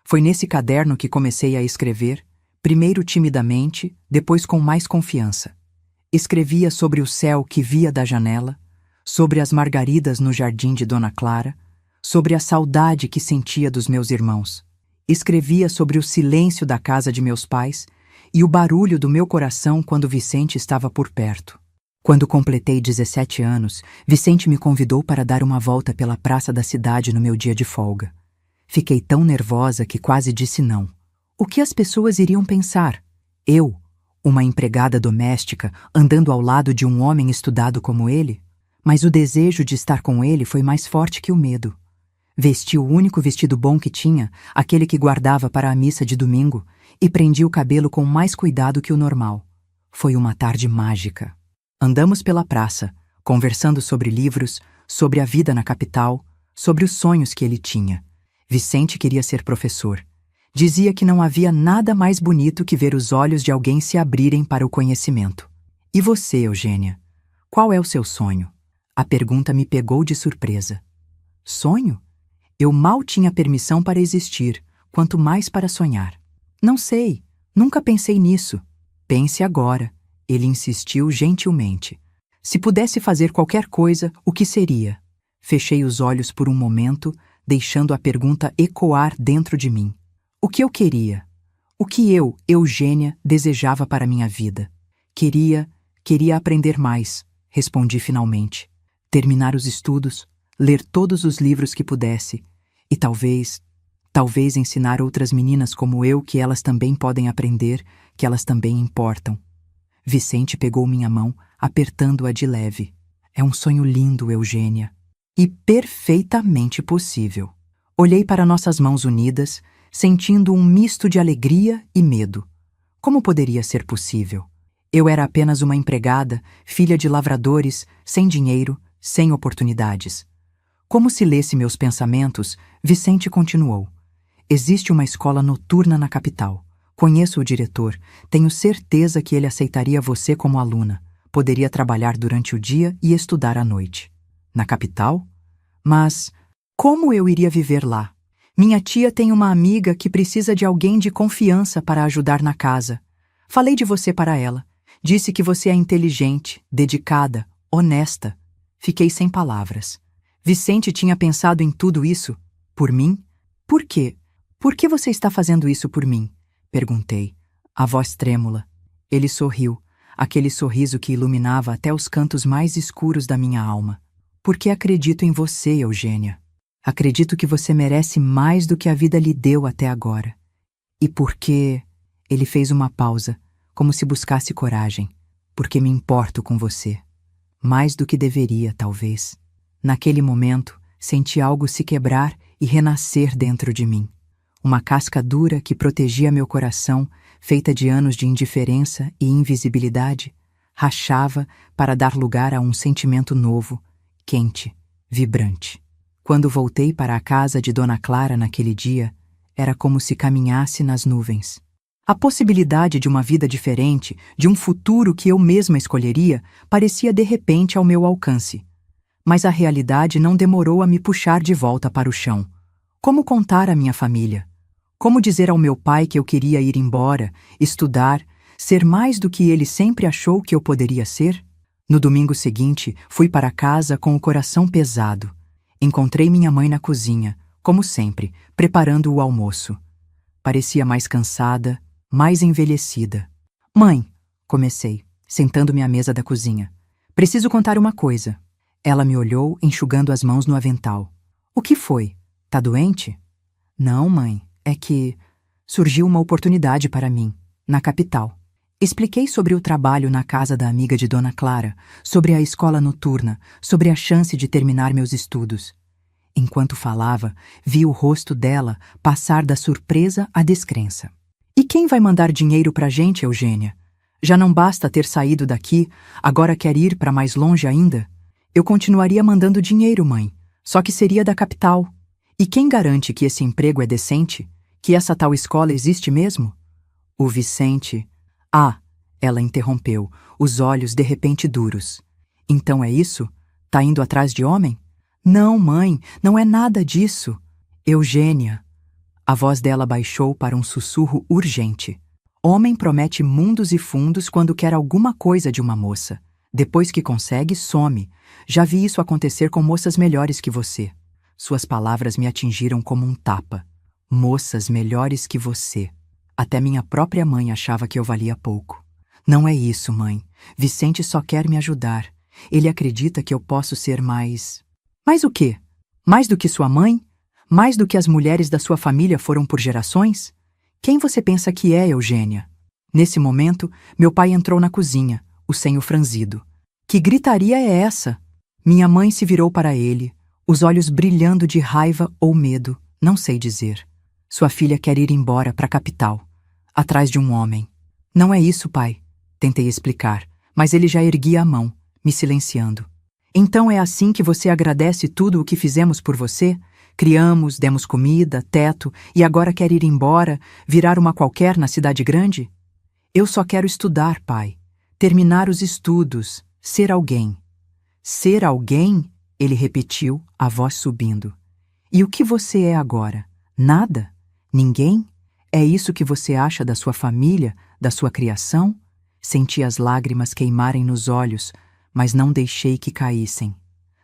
Foi nesse caderno que comecei a escrever, primeiro timidamente, depois com mais confiança. Escrevia sobre o céu que via da janela, sobre as margaridas no jardim de Dona Clara, sobre a saudade que sentia dos meus irmãos. Escrevia sobre o silêncio da casa de meus pais e o barulho do meu coração quando Vicente estava por perto. Quando completei 17 anos, Vicente me convidou para dar uma volta pela praça da cidade no meu dia de folga. Fiquei tão nervosa que quase disse não. O que as pessoas iriam pensar? Eu, uma empregada doméstica, andando ao lado de um homem estudado como ele? Mas o desejo de estar com ele foi mais forte que o medo. Vesti o único vestido bom que tinha, aquele que guardava para a missa de domingo, e prendi o cabelo com mais cuidado que o normal. Foi uma tarde mágica. Andamos pela praça, conversando sobre livros, sobre a vida na capital, sobre os sonhos que ele tinha. Vicente queria ser professor. Dizia que não havia nada mais bonito que ver os olhos de alguém se abrirem para o conhecimento. E você, Eugênia? Qual é o seu sonho? A pergunta me pegou de surpresa. Sonho? Eu mal tinha permissão para existir, quanto mais para sonhar. Não sei, nunca pensei nisso. Pense agora, ele insistiu gentilmente. Se pudesse fazer qualquer coisa, o que seria? Fechei os olhos por um momento, deixando a pergunta ecoar dentro de mim. O que eu queria? O que eu, Eugênia, desejava para minha vida? Queria aprender mais, respondi finalmente. Terminar os estudos, ler todos os livros que pudesse e talvez ensinar outras meninas como eu que elas também podem aprender, que elas também importam. Vicente pegou minha mão, apertando-a de leve. É um sonho lindo, Eugênia. E perfeitamente possível. Olhei para nossas mãos unidas, sentindo um misto de alegria e medo. Como poderia ser possível? Eu era apenas uma empregada, filha de lavradores, sem dinheiro, sem oportunidades. Como se lesse meus pensamentos, Vicente continuou. Existe uma escola noturna na capital. Conheço o diretor. Tenho certeza que ele aceitaria você como aluna. Poderia trabalhar durante o dia e estudar à noite. Na capital? Mas como eu iria viver lá? Minha tia tem uma amiga que precisa de alguém de confiança para ajudar na casa. Falei de você para ela. Disse que você é inteligente, dedicada, honesta. Fiquei sem palavras. Vicente tinha pensado em tudo isso? Por mim? Por quê? Por que você está fazendo isso por mim? Perguntei, a voz trêmula. Ele sorriu, aquele sorriso que iluminava até os cantos mais escuros da minha alma. Porque acredito em você, Eugênia. Acredito que você merece mais do que a vida lhe deu até agora. E porque... Ele fez uma pausa, como se buscasse coragem. Porque me importo com você. Mais do que deveria, talvez. Naquele momento, senti algo se quebrar e renascer dentro de mim. Uma casca dura que protegia meu coração, feita de anos de indiferença e invisibilidade, rachava para dar lugar a um sentimento novo, quente, vibrante. Quando voltei para a casa de Dona Clara naquele dia, era como se caminhasse nas nuvens. A possibilidade de uma vida diferente, de um futuro que eu mesma escolheria, parecia de repente ao meu alcance. Mas a realidade não demorou a me puxar de volta para o chão. Como contar à minha família? Como dizer ao meu pai que eu queria ir embora, estudar, ser mais do que ele sempre achou que eu poderia ser? No domingo seguinte, fui para casa com o coração pesado. Encontrei minha mãe na cozinha, como sempre, preparando o almoço. Parecia mais cansada, mais envelhecida. Mãe, comecei, sentando-me à mesa da cozinha. Preciso contar uma coisa. Ela me olhou, enxugando as mãos no avental. O que foi? Tá doente? Não, mãe, é que surgiu uma oportunidade para mim, na capital. Expliquei sobre o trabalho na casa da amiga de Dona Clara, sobre a escola noturna, sobre a chance de terminar meus estudos. Enquanto falava, vi o rosto dela passar da surpresa à descrença. E quem vai mandar dinheiro pra gente, Eugênia? Já não basta ter saído daqui, agora quer ir para mais longe ainda? Eu continuaria mandando dinheiro, mãe, só que seria da capital. E quem garante que esse emprego é decente? Que essa tal escola existe mesmo? O Vicente... Ah, ela interrompeu, os olhos de repente duros. Então é isso? Tá indo atrás de homem? Não, mãe, não é nada disso. Eugênia... A voz dela baixou para um sussurro urgente. Homem promete mundos e fundos quando quer alguma coisa de uma moça. Depois que consegue, some. Já vi isso acontecer com moças melhores que você. Suas palavras me atingiram como um tapa. Moças melhores que você. Até minha própria mãe achava que eu valia pouco. Não é isso, mãe. Vicente só quer me ajudar. Ele acredita que eu posso ser mais... Mais o quê? Mais do que sua mãe? Mais do que as mulheres da sua família foram por gerações? Quem você pensa que é, Eugênia? Nesse momento, meu pai entrou na cozinha, o senho franzido. Que gritaria é essa? Minha mãe se virou para ele, os olhos brilhando de raiva ou medo, não sei dizer. Sua filha quer ir embora para a capital, atrás de um homem. Não é isso, pai. Tentei explicar, mas ele já erguia a mão, me silenciando. Então é assim que você agradece tudo o que fizemos por você? Criamos, demos comida, teto, e agora quer ir embora, virar uma qualquer na cidade grande? Eu só quero estudar, pai. Terminar os estudos, ser alguém. Ser alguém? Ele repetiu, a voz subindo. E o que você é agora? Nada? Ninguém? É isso que você acha da sua família, da sua criação? Senti as lágrimas queimarem nos olhos, mas não deixei que caíssem.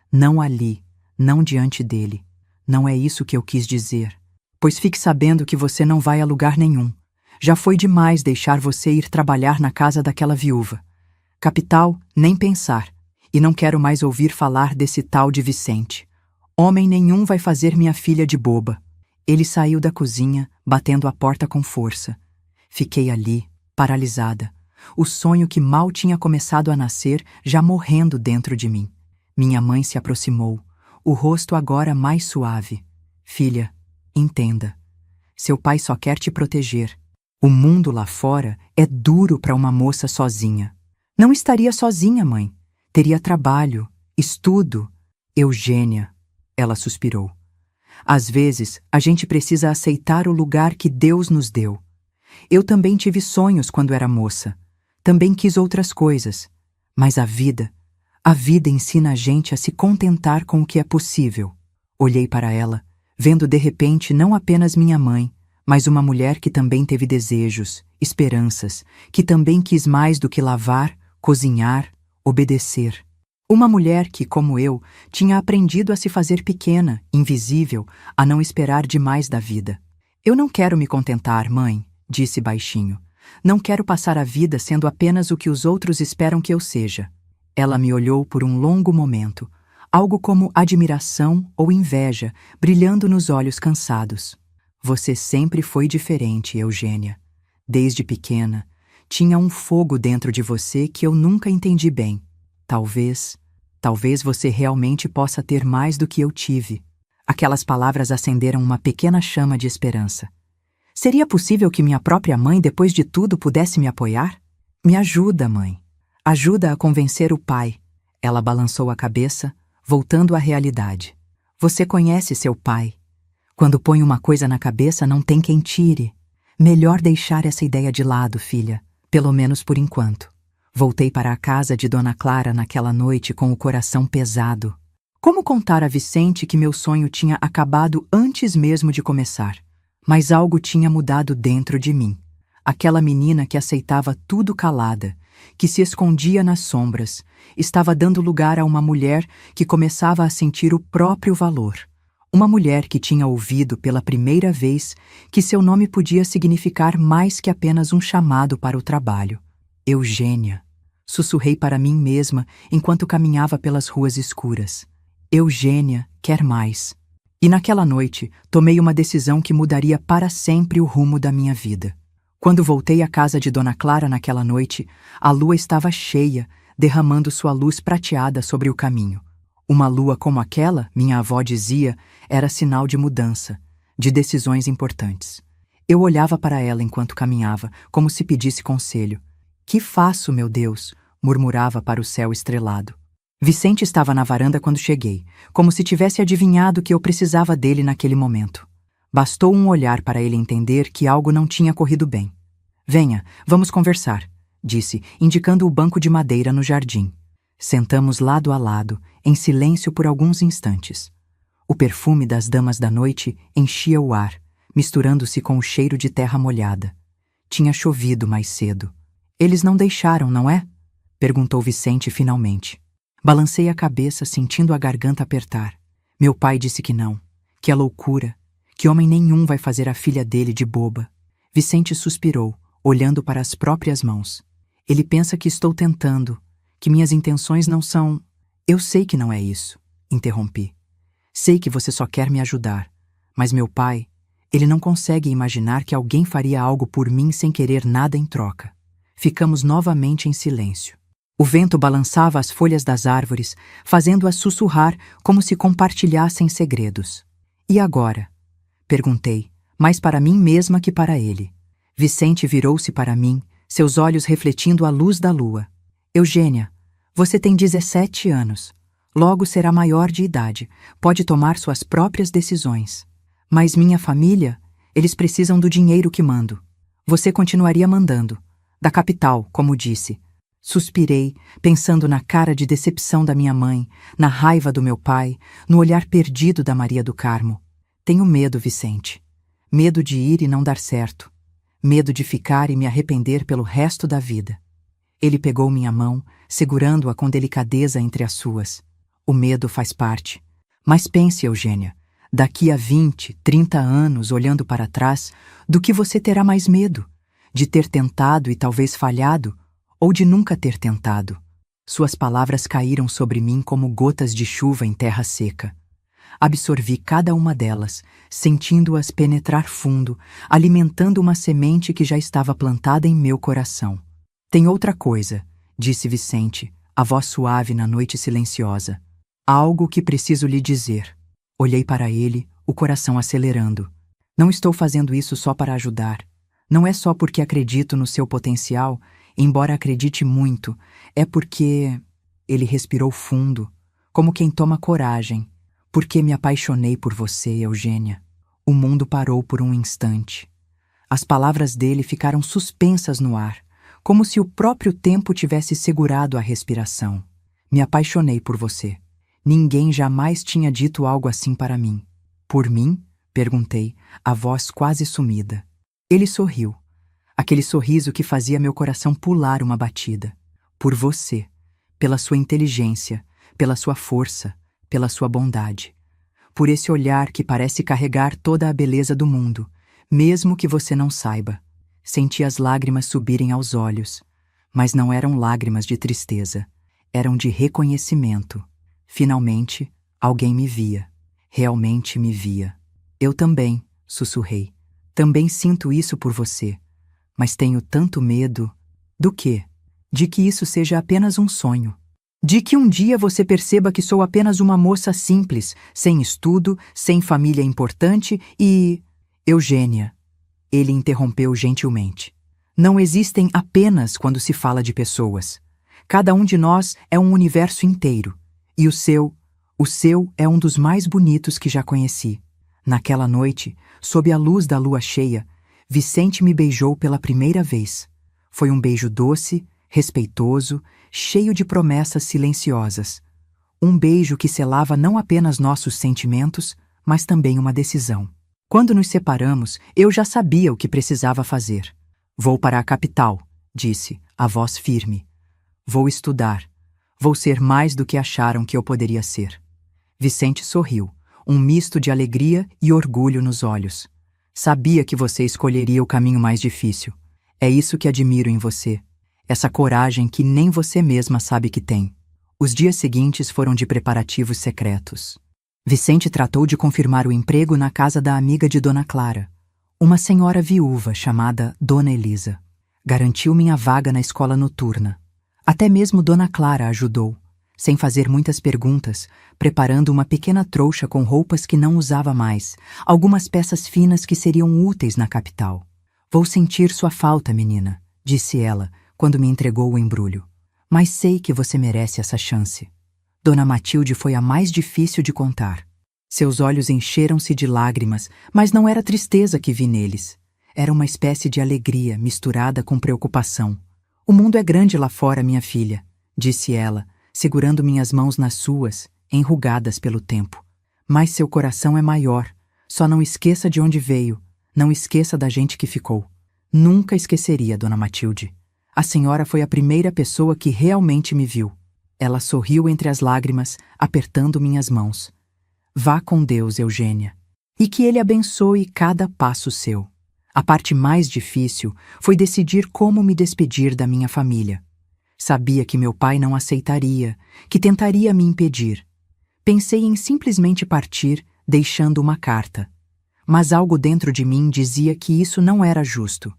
Não ali, não diante dele. Não é isso que eu quis dizer. Pois fique sabendo que você não vai a lugar nenhum. Já foi demais deixar você ir trabalhar na casa daquela viúva. Capital, nem pensar. E não quero mais ouvir falar desse tal de Vicente. Homem nenhum vai fazer minha filha de boba. Ele saiu da cozinha, batendo a porta com força. Fiquei ali, paralisada. O sonho que mal tinha começado a nascer, já morrendo dentro de mim. Minha mãe se aproximou. O rosto agora mais suave. Filha, entenda. Seu pai só quer te proteger. O mundo lá fora é duro para uma moça sozinha. Não estaria sozinha, mãe. Teria trabalho, estudo. Eugênia, ela suspirou. Às vezes, a gente precisa aceitar o lugar que Deus nos deu. Eu também tive sonhos quando era moça. Também quis outras coisas. Mas a vida ensina a gente a se contentar com o que é possível. Olhei para ela, vendo de repente não apenas minha mãe, mas uma mulher que também teve desejos, esperanças, que também quis mais do que lavar, cozinhar, obedecer. Uma mulher que, como eu, tinha aprendido a se fazer pequena, invisível, a não esperar demais da vida. Eu não quero me contentar, mãe, disse baixinho. Não quero passar a vida sendo apenas o que os outros esperam que eu seja. Ela me olhou por um longo momento. algo como admiração ou inveja brilhando nos olhos cansados. Você sempre foi diferente, Eugênia. Desde pequena, tinha um fogo dentro de você que eu nunca entendi bem. Talvez você realmente possa ter mais do que eu tive. Aquelas palavras acenderam uma pequena chama de esperança. Seria possível que minha própria mãe, depois de tudo, pudesse me apoiar? Me ajuda, mãe. Ajuda a convencer o pai. Ela balançou a cabeça, voltando à realidade. Você conhece seu pai. Quando põe uma coisa na cabeça, não tem quem tire. Melhor deixar essa ideia de lado, filha, pelo menos por enquanto. Voltei para a casa de Dona Clara naquela noite com o coração pesado. Como contar a Vicente que meu sonho tinha acabado antes mesmo de começar? Mas algo tinha mudado dentro de mim. Aquela menina que aceitava tudo calada, que se escondia nas sombras, estava dando lugar a uma mulher que começava a sentir o próprio valor. Uma mulher que tinha ouvido pela primeira vez que seu nome podia significar mais que apenas um chamado para o trabalho. Eugênia. Sussurrei para mim mesma enquanto caminhava pelas ruas escuras. Eugênia quer mais. E naquela noite, tomei uma decisão que mudaria para sempre o rumo da minha vida. Quando voltei à casa de Dona Clara naquela noite, a lua estava cheia, derramando sua luz prateada sobre o caminho. Uma lua como aquela, minha avó dizia, era sinal de mudança, de decisões importantes. Eu olhava para ela enquanto caminhava, como se pedisse conselho. Que faço, meu Deus? Murmurava para o céu estrelado. Vicente estava na varanda quando cheguei, como se tivesse adivinhado que eu precisava dele naquele momento. Bastou um olhar para ele entender que algo não tinha corrido bem. Venha, vamos conversar, disse, indicando o banco de madeira no jardim. Sentamos lado a lado, em silêncio por alguns instantes. O perfume das damas da noite enchia o ar, misturando-se com o cheiro de terra molhada. Tinha chovido mais cedo. Eles não deixaram, não é? Perguntou Vicente finalmente. Balancei a cabeça, sentindo a garganta apertar. Meu pai disse que não, que é loucura, que homem nenhum vai fazer a filha dele de boba. Vicente suspirou, olhando para as próprias mãos. Ele pensa que estou tentando, que minhas intenções não são... Eu sei que não é isso, interrompi. Sei que você só quer me ajudar, mas meu pai, ele não consegue imaginar que alguém faria algo por mim sem querer nada em troca. Ficamos novamente em silêncio. O vento balançava as folhas das árvores, fazendo-as sussurrar como se compartilhassem segredos. E agora? Perguntei, mais para mim mesma que para ele. Vicente virou-se para mim, seus olhos refletindo a luz da lua. Eugênia, você tem 17 anos. Logo será maior de idade, pode tomar suas próprias decisões. Mas minha família, eles precisam do dinheiro que mando. Você continuaria mandando. Da capital, como disse. Suspirei, pensando na cara de decepção da minha mãe, na raiva do meu pai, no olhar perdido da Maria do Carmo. Tenho medo, Vicente. Medo de ir e não dar certo. Medo de ficar e me arrepender pelo resto da vida. Ele pegou minha mão, segurando-a com delicadeza entre as suas. O medo faz parte. Mas pense, Eugênia, daqui a 20, 30 anos, olhando para trás, do que você terá mais medo? De ter tentado e talvez falhado? Ou de nunca ter tentado? Suas palavras caíram sobre mim como gotas de chuva em terra seca. Absorvi cada uma delas, sentindo-as penetrar fundo, alimentando uma semente que já estava plantada em meu coração. Tem outra coisa, disse Vicente, a voz suave na noite silenciosa. Algo que preciso lhe dizer. Olhei para ele, o coração acelerando. Não estou fazendo isso só para ajudar. Não é só porque acredito no seu potencial, embora acredite muito, é porque... Ele respirou fundo, como quem toma coragem. Porque me apaixonei por você, Eugênia. O mundo parou por um instante. As palavras dele ficaram suspensas no ar, como se o próprio tempo tivesse segurado a respiração. Me apaixonei por você. Ninguém jamais tinha dito algo assim para mim. Por mim? Perguntei, a voz quase sumida. Ele sorriu. Aquele sorriso que fazia meu coração pular uma batida. Por você. Pela sua inteligência, pela sua força, pela sua bondade. Por esse olhar que parece carregar toda a beleza do mundo, mesmo que você não saiba. Senti as lágrimas subirem aos olhos, mas não eram lágrimas de tristeza, eram de reconhecimento. Finalmente, alguém me via. Realmente me via. Eu também, sussurrei. Também sinto isso por você. Mas tenho tanto medo. Do quê? De que isso seja apenas um sonho. De que um dia você perceba que sou apenas uma moça simples, sem estudo, sem família importante e... Eugênia. Ele interrompeu gentilmente. Não existem apenas quando se fala de pessoas. Cada um de nós é um universo inteiro. E o seu é um dos mais bonitos que já conheci. Naquela noite, sob a luz da lua cheia, Vicente me beijou pela primeira vez. Foi um beijo doce, respeitoso, cheio de promessas silenciosas. Um beijo que selava não apenas nossos sentimentos, mas também uma decisão. Quando nos separamos, eu já sabia o que precisava fazer. Vou para a capital, disse, a voz firme. Vou estudar. Vou ser mais do que acharam que eu poderia ser. Vicente sorriu, um misto de alegria e orgulho nos olhos. Sabia que você escolheria o caminho mais difícil. É isso que admiro em você. Essa coragem que nem você mesma sabe que tem. Os dias seguintes foram de preparativos secretos. Vicente tratou de confirmar o emprego na casa da amiga de Dona Clara, uma senhora viúva chamada Dona Elisa. Garantiu minha vaga na escola noturna. Até mesmo Dona Clara ajudou, sem fazer muitas perguntas, preparando uma pequena trouxa com roupas que não usava mais, algumas peças finas que seriam úteis na capital. Vou sentir sua falta, menina, disse ela, quando me entregou o embrulho. Mas sei que você merece essa chance. Dona Matilde foi a mais difícil de contar. Seus olhos encheram-se de lágrimas, mas não era tristeza que vi neles. Era uma espécie de alegria misturada com preocupação. O mundo é grande lá fora, minha filha, disse ela, segurando minhas mãos nas suas, enrugadas pelo tempo. Mas seu coração é maior. Só não esqueça de onde veio. Não esqueça da gente que ficou. Nunca esqueceria, Dona Matilde. A senhora foi a primeira pessoa que realmente me viu. Ela sorriu entre as lágrimas, apertando minhas mãos. Vá com Deus, Eugênia. E que Ele abençoe cada passo seu. A parte mais difícil foi decidir como me despedir da minha família. Sabia que meu pai não aceitaria, que tentaria me impedir. Pensei em simplesmente partir, deixando uma carta. Mas algo dentro de mim dizia que isso não era justo,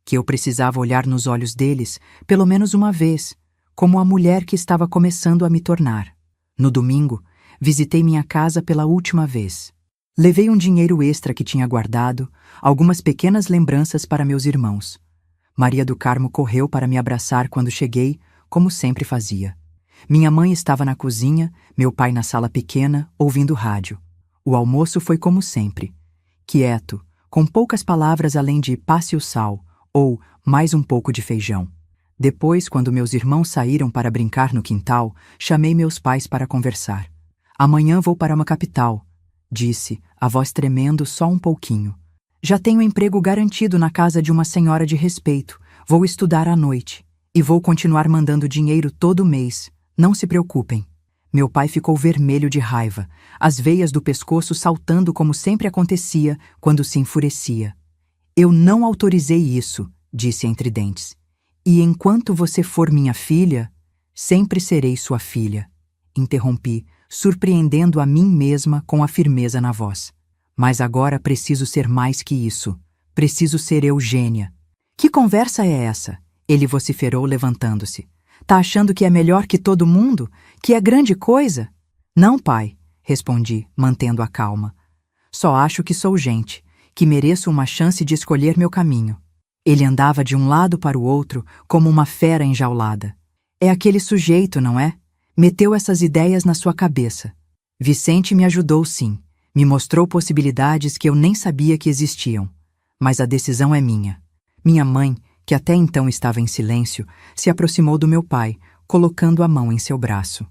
que eu precisava olhar nos olhos deles pelo menos uma vez, como a mulher que estava começando a me tornar. No domingo, visitei minha casa pela última vez. Levei um dinheiro extra que tinha guardado, algumas pequenas lembranças para meus irmãos. Maria do Carmo correu para me abraçar quando cheguei, como sempre fazia. Minha mãe estava na cozinha, meu pai na sala pequena, ouvindo rádio. O almoço foi como sempre. Quieto, com poucas palavras além de passe o sal, ou mais um pouco de feijão. Depois, quando meus irmãos saíram para brincar no quintal, chamei meus pais para conversar. Amanhã vou para uma capital, disse, a voz tremendo só um pouquinho. Já tenho emprego garantido na casa de uma senhora de respeito. Vou estudar à noite. E vou continuar mandando dinheiro todo mês. Não se preocupem. Meu pai ficou vermelho de raiva, as veias do pescoço saltando como sempre acontecia quando se enfurecia. Eu não autorizei isso, disse entre dentes. E enquanto você for minha filha, sempre serei sua filha. Interrompi, surpreendendo a mim mesma com a firmeza na voz. Mas agora preciso ser mais que isso. Preciso ser Eugênia. Que conversa é essa? Ele vociferou levantando-se. Tá achando que é melhor que todo mundo? Que é grande coisa? Não, pai, respondi, mantendo a calma. Só acho que sou gente, que mereço uma chance de escolher meu caminho. Ele andava de um lado para o outro como uma fera enjaulada. É aquele sujeito, não é? Meteu essas ideias na sua cabeça. Vicente me ajudou, sim. Me mostrou possibilidades que eu nem sabia que existiam. Mas a decisão é minha. Minha mãe, que até então estava em silêncio, se aproximou do meu pai, colocando a mão em seu braço.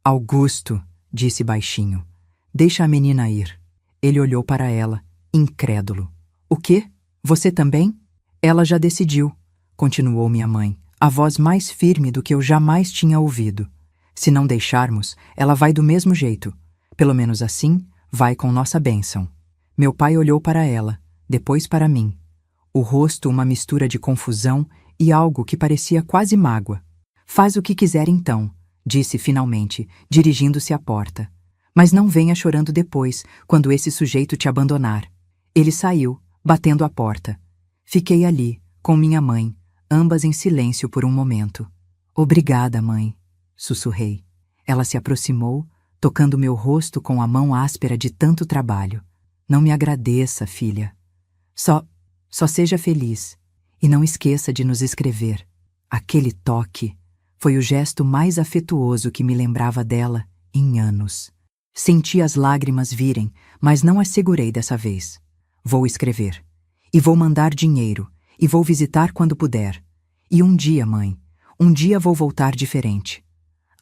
Augusto, disse baixinho, deixa a menina ir. Ele olhou para ela, incrédulo. O quê? Você também? Ela já decidiu, continuou minha mãe, a voz mais firme do que eu jamais tinha ouvido. Se não deixarmos, ela vai do mesmo jeito. Pelo menos assim, vai com nossa bênção. Meu pai olhou para ela, depois para mim. O rosto uma mistura de confusão e algo que parecia quase mágoa. Faz o que quiser então, disse finalmente, dirigindo-se à porta. Mas não venha chorando depois, quando esse sujeito te abandonar. Ele saiu, batendo a porta. Fiquei ali, com minha mãe, ambas em silêncio por um momento. Obrigada, mãe, sussurrei. Ela se aproximou, tocando meu rosto com a mão áspera de tanto trabalho. Não me agradeça, filha. Só seja feliz. E não esqueça de nos escrever. Aquele toque foi o gesto mais afetuoso que me lembrava dela em anos. Senti as lágrimas virem, mas não as segurei dessa vez. Vou escrever. E vou mandar dinheiro. E vou visitar quando puder. E um dia, mãe, um dia vou voltar diferente.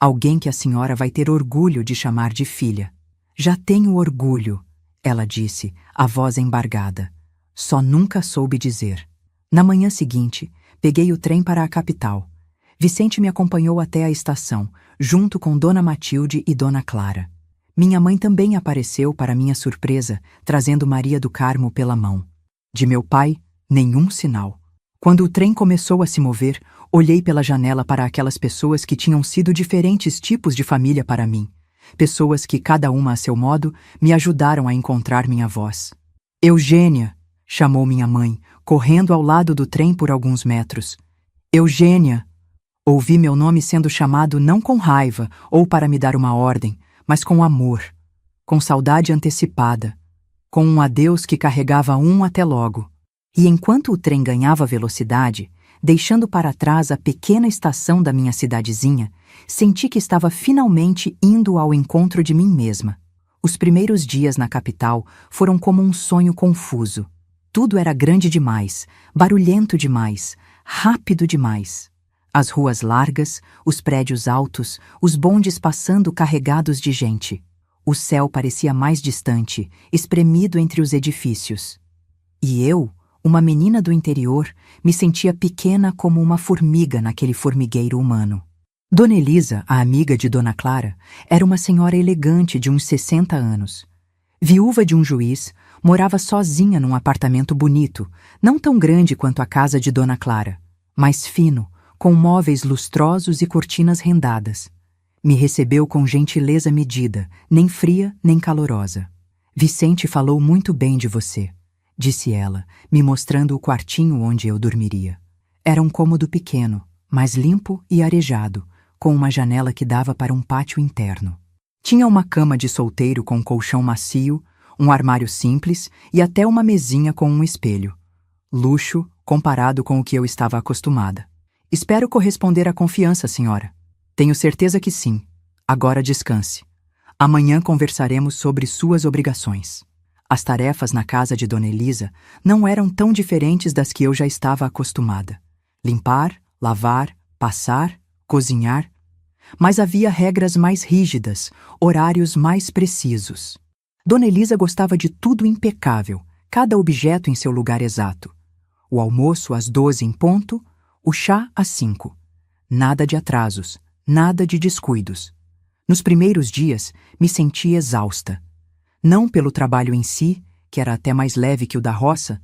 Alguém que a senhora vai ter orgulho de chamar de filha. Já tenho orgulho, ela disse, a voz embargada. Só nunca soube dizer. Na manhã seguinte, peguei o trem para a capital. Vicente me acompanhou até a estação, junto com Dona Matilde e Dona Clara. Minha mãe também apareceu para minha surpresa, trazendo Maria do Carmo pela mão. De meu pai, nenhum sinal. Quando o trem começou a se mover, olhei pela janela para aquelas pessoas que tinham sido diferentes tipos de família para mim. Pessoas que, cada uma a seu modo, me ajudaram a encontrar minha voz. Eugênia! Chamou minha mãe, correndo ao lado do trem por alguns metros. Eugênia! Ouvi meu nome sendo chamado não com raiva ou para me dar uma ordem, mas com amor, com saudade antecipada, com um adeus que carregava um até logo. E enquanto o trem ganhava velocidade, deixando para trás a pequena estação da minha cidadezinha, senti que estava finalmente indo ao encontro de mim mesma. Os primeiros dias na capital foram como um sonho confuso. Tudo era grande demais, barulhento demais, rápido demais. As ruas largas, os prédios altos, os bondes passando carregados de gente. O céu parecia mais distante, espremido entre os edifícios. E eu, uma menina do interior, me sentia pequena como uma formiga naquele formigueiro humano. Dona Elisa, a amiga de Dona Clara, era uma senhora elegante de uns 60 anos. Viúva de um juiz, morava sozinha num apartamento bonito, não tão grande quanto a casa de Dona Clara, mas fino, com móveis lustrosos e cortinas rendadas. Me recebeu com gentileza medida, nem fria nem calorosa. Vicente falou muito bem de você, disse ela, me mostrando o quartinho onde eu dormiria. Era um cômodo pequeno, mas limpo e arejado, com uma janela que dava para um pátio interno. Tinha uma cama de solteiro com colchão macio, um armário simples e até uma mesinha com um espelho. Luxo comparado com o que eu estava acostumada. Espero corresponder à confiança, senhora. Tenho certeza que sim. Agora descanse. Amanhã conversaremos sobre suas obrigações. As tarefas na casa de Dona Elisa não eram tão diferentes das que eu já estava acostumada. Limpar, lavar, passar, cozinhar. Mas havia regras mais rígidas, horários mais precisos. Dona Elisa gostava de tudo impecável, cada objeto em seu lugar exato. O almoço às 12 em ponto, o chá às 5. Nada de atrasos, nada de descuidos. Nos primeiros dias, me senti exausta. Não pelo trabalho em si, que era até mais leve que o da roça,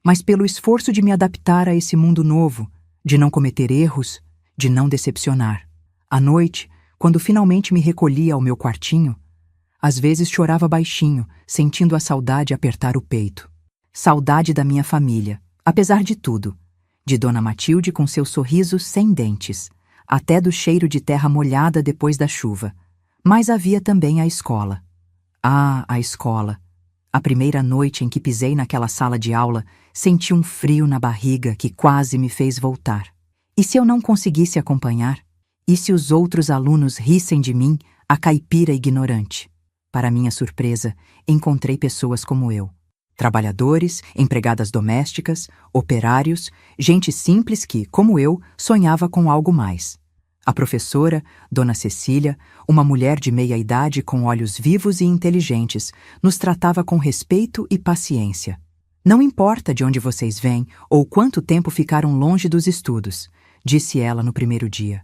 mas pelo esforço de me adaptar a esse mundo novo, de não cometer erros, de não decepcionar. À noite, quando finalmente me recolhia ao meu quartinho, às vezes chorava baixinho, sentindo a saudade apertar o peito. Saudade da minha família, apesar de tudo. De Dona Matilde com seu sorriso sem dentes, até do cheiro de terra molhada depois da chuva. Mas havia também a escola. Ah, a escola! A primeira noite em que pisei naquela sala de aula, senti um frio na barriga que quase me fez voltar. E se eu não conseguisse acompanhar? E se os outros alunos rissem de mim, a caipira ignorante? Para minha surpresa, encontrei pessoas como eu. Trabalhadores, empregadas domésticas, operários, gente simples que, como eu, sonhava com algo mais. A professora, Dona Cecília, uma mulher de meia-idade com olhos vivos e inteligentes, nos tratava com respeito e paciência. Não importa de onde vocês vêm ou quanto tempo ficaram longe dos estudos, disse ela no primeiro dia.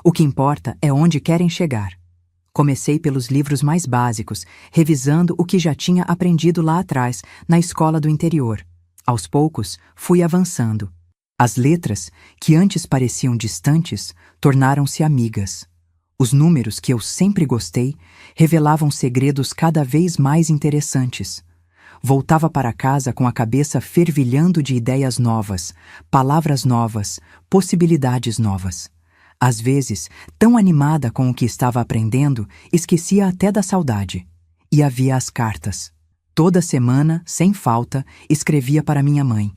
O que importa é onde querem chegar. Comecei pelos livros mais básicos, revisando o que já tinha aprendido lá atrás, na escola do interior. Aos poucos, fui avançando. As letras, que antes pareciam distantes, tornaram-se amigas. Os números que eu sempre gostei revelavam segredos cada vez mais interessantes. Voltava para casa com a cabeça fervilhando de ideias novas, palavras novas, possibilidades novas. Às vezes, tão animada com o que estava aprendendo, esquecia até da saudade. E havia as cartas. Toda semana, sem falta, escrevia para minha mãe.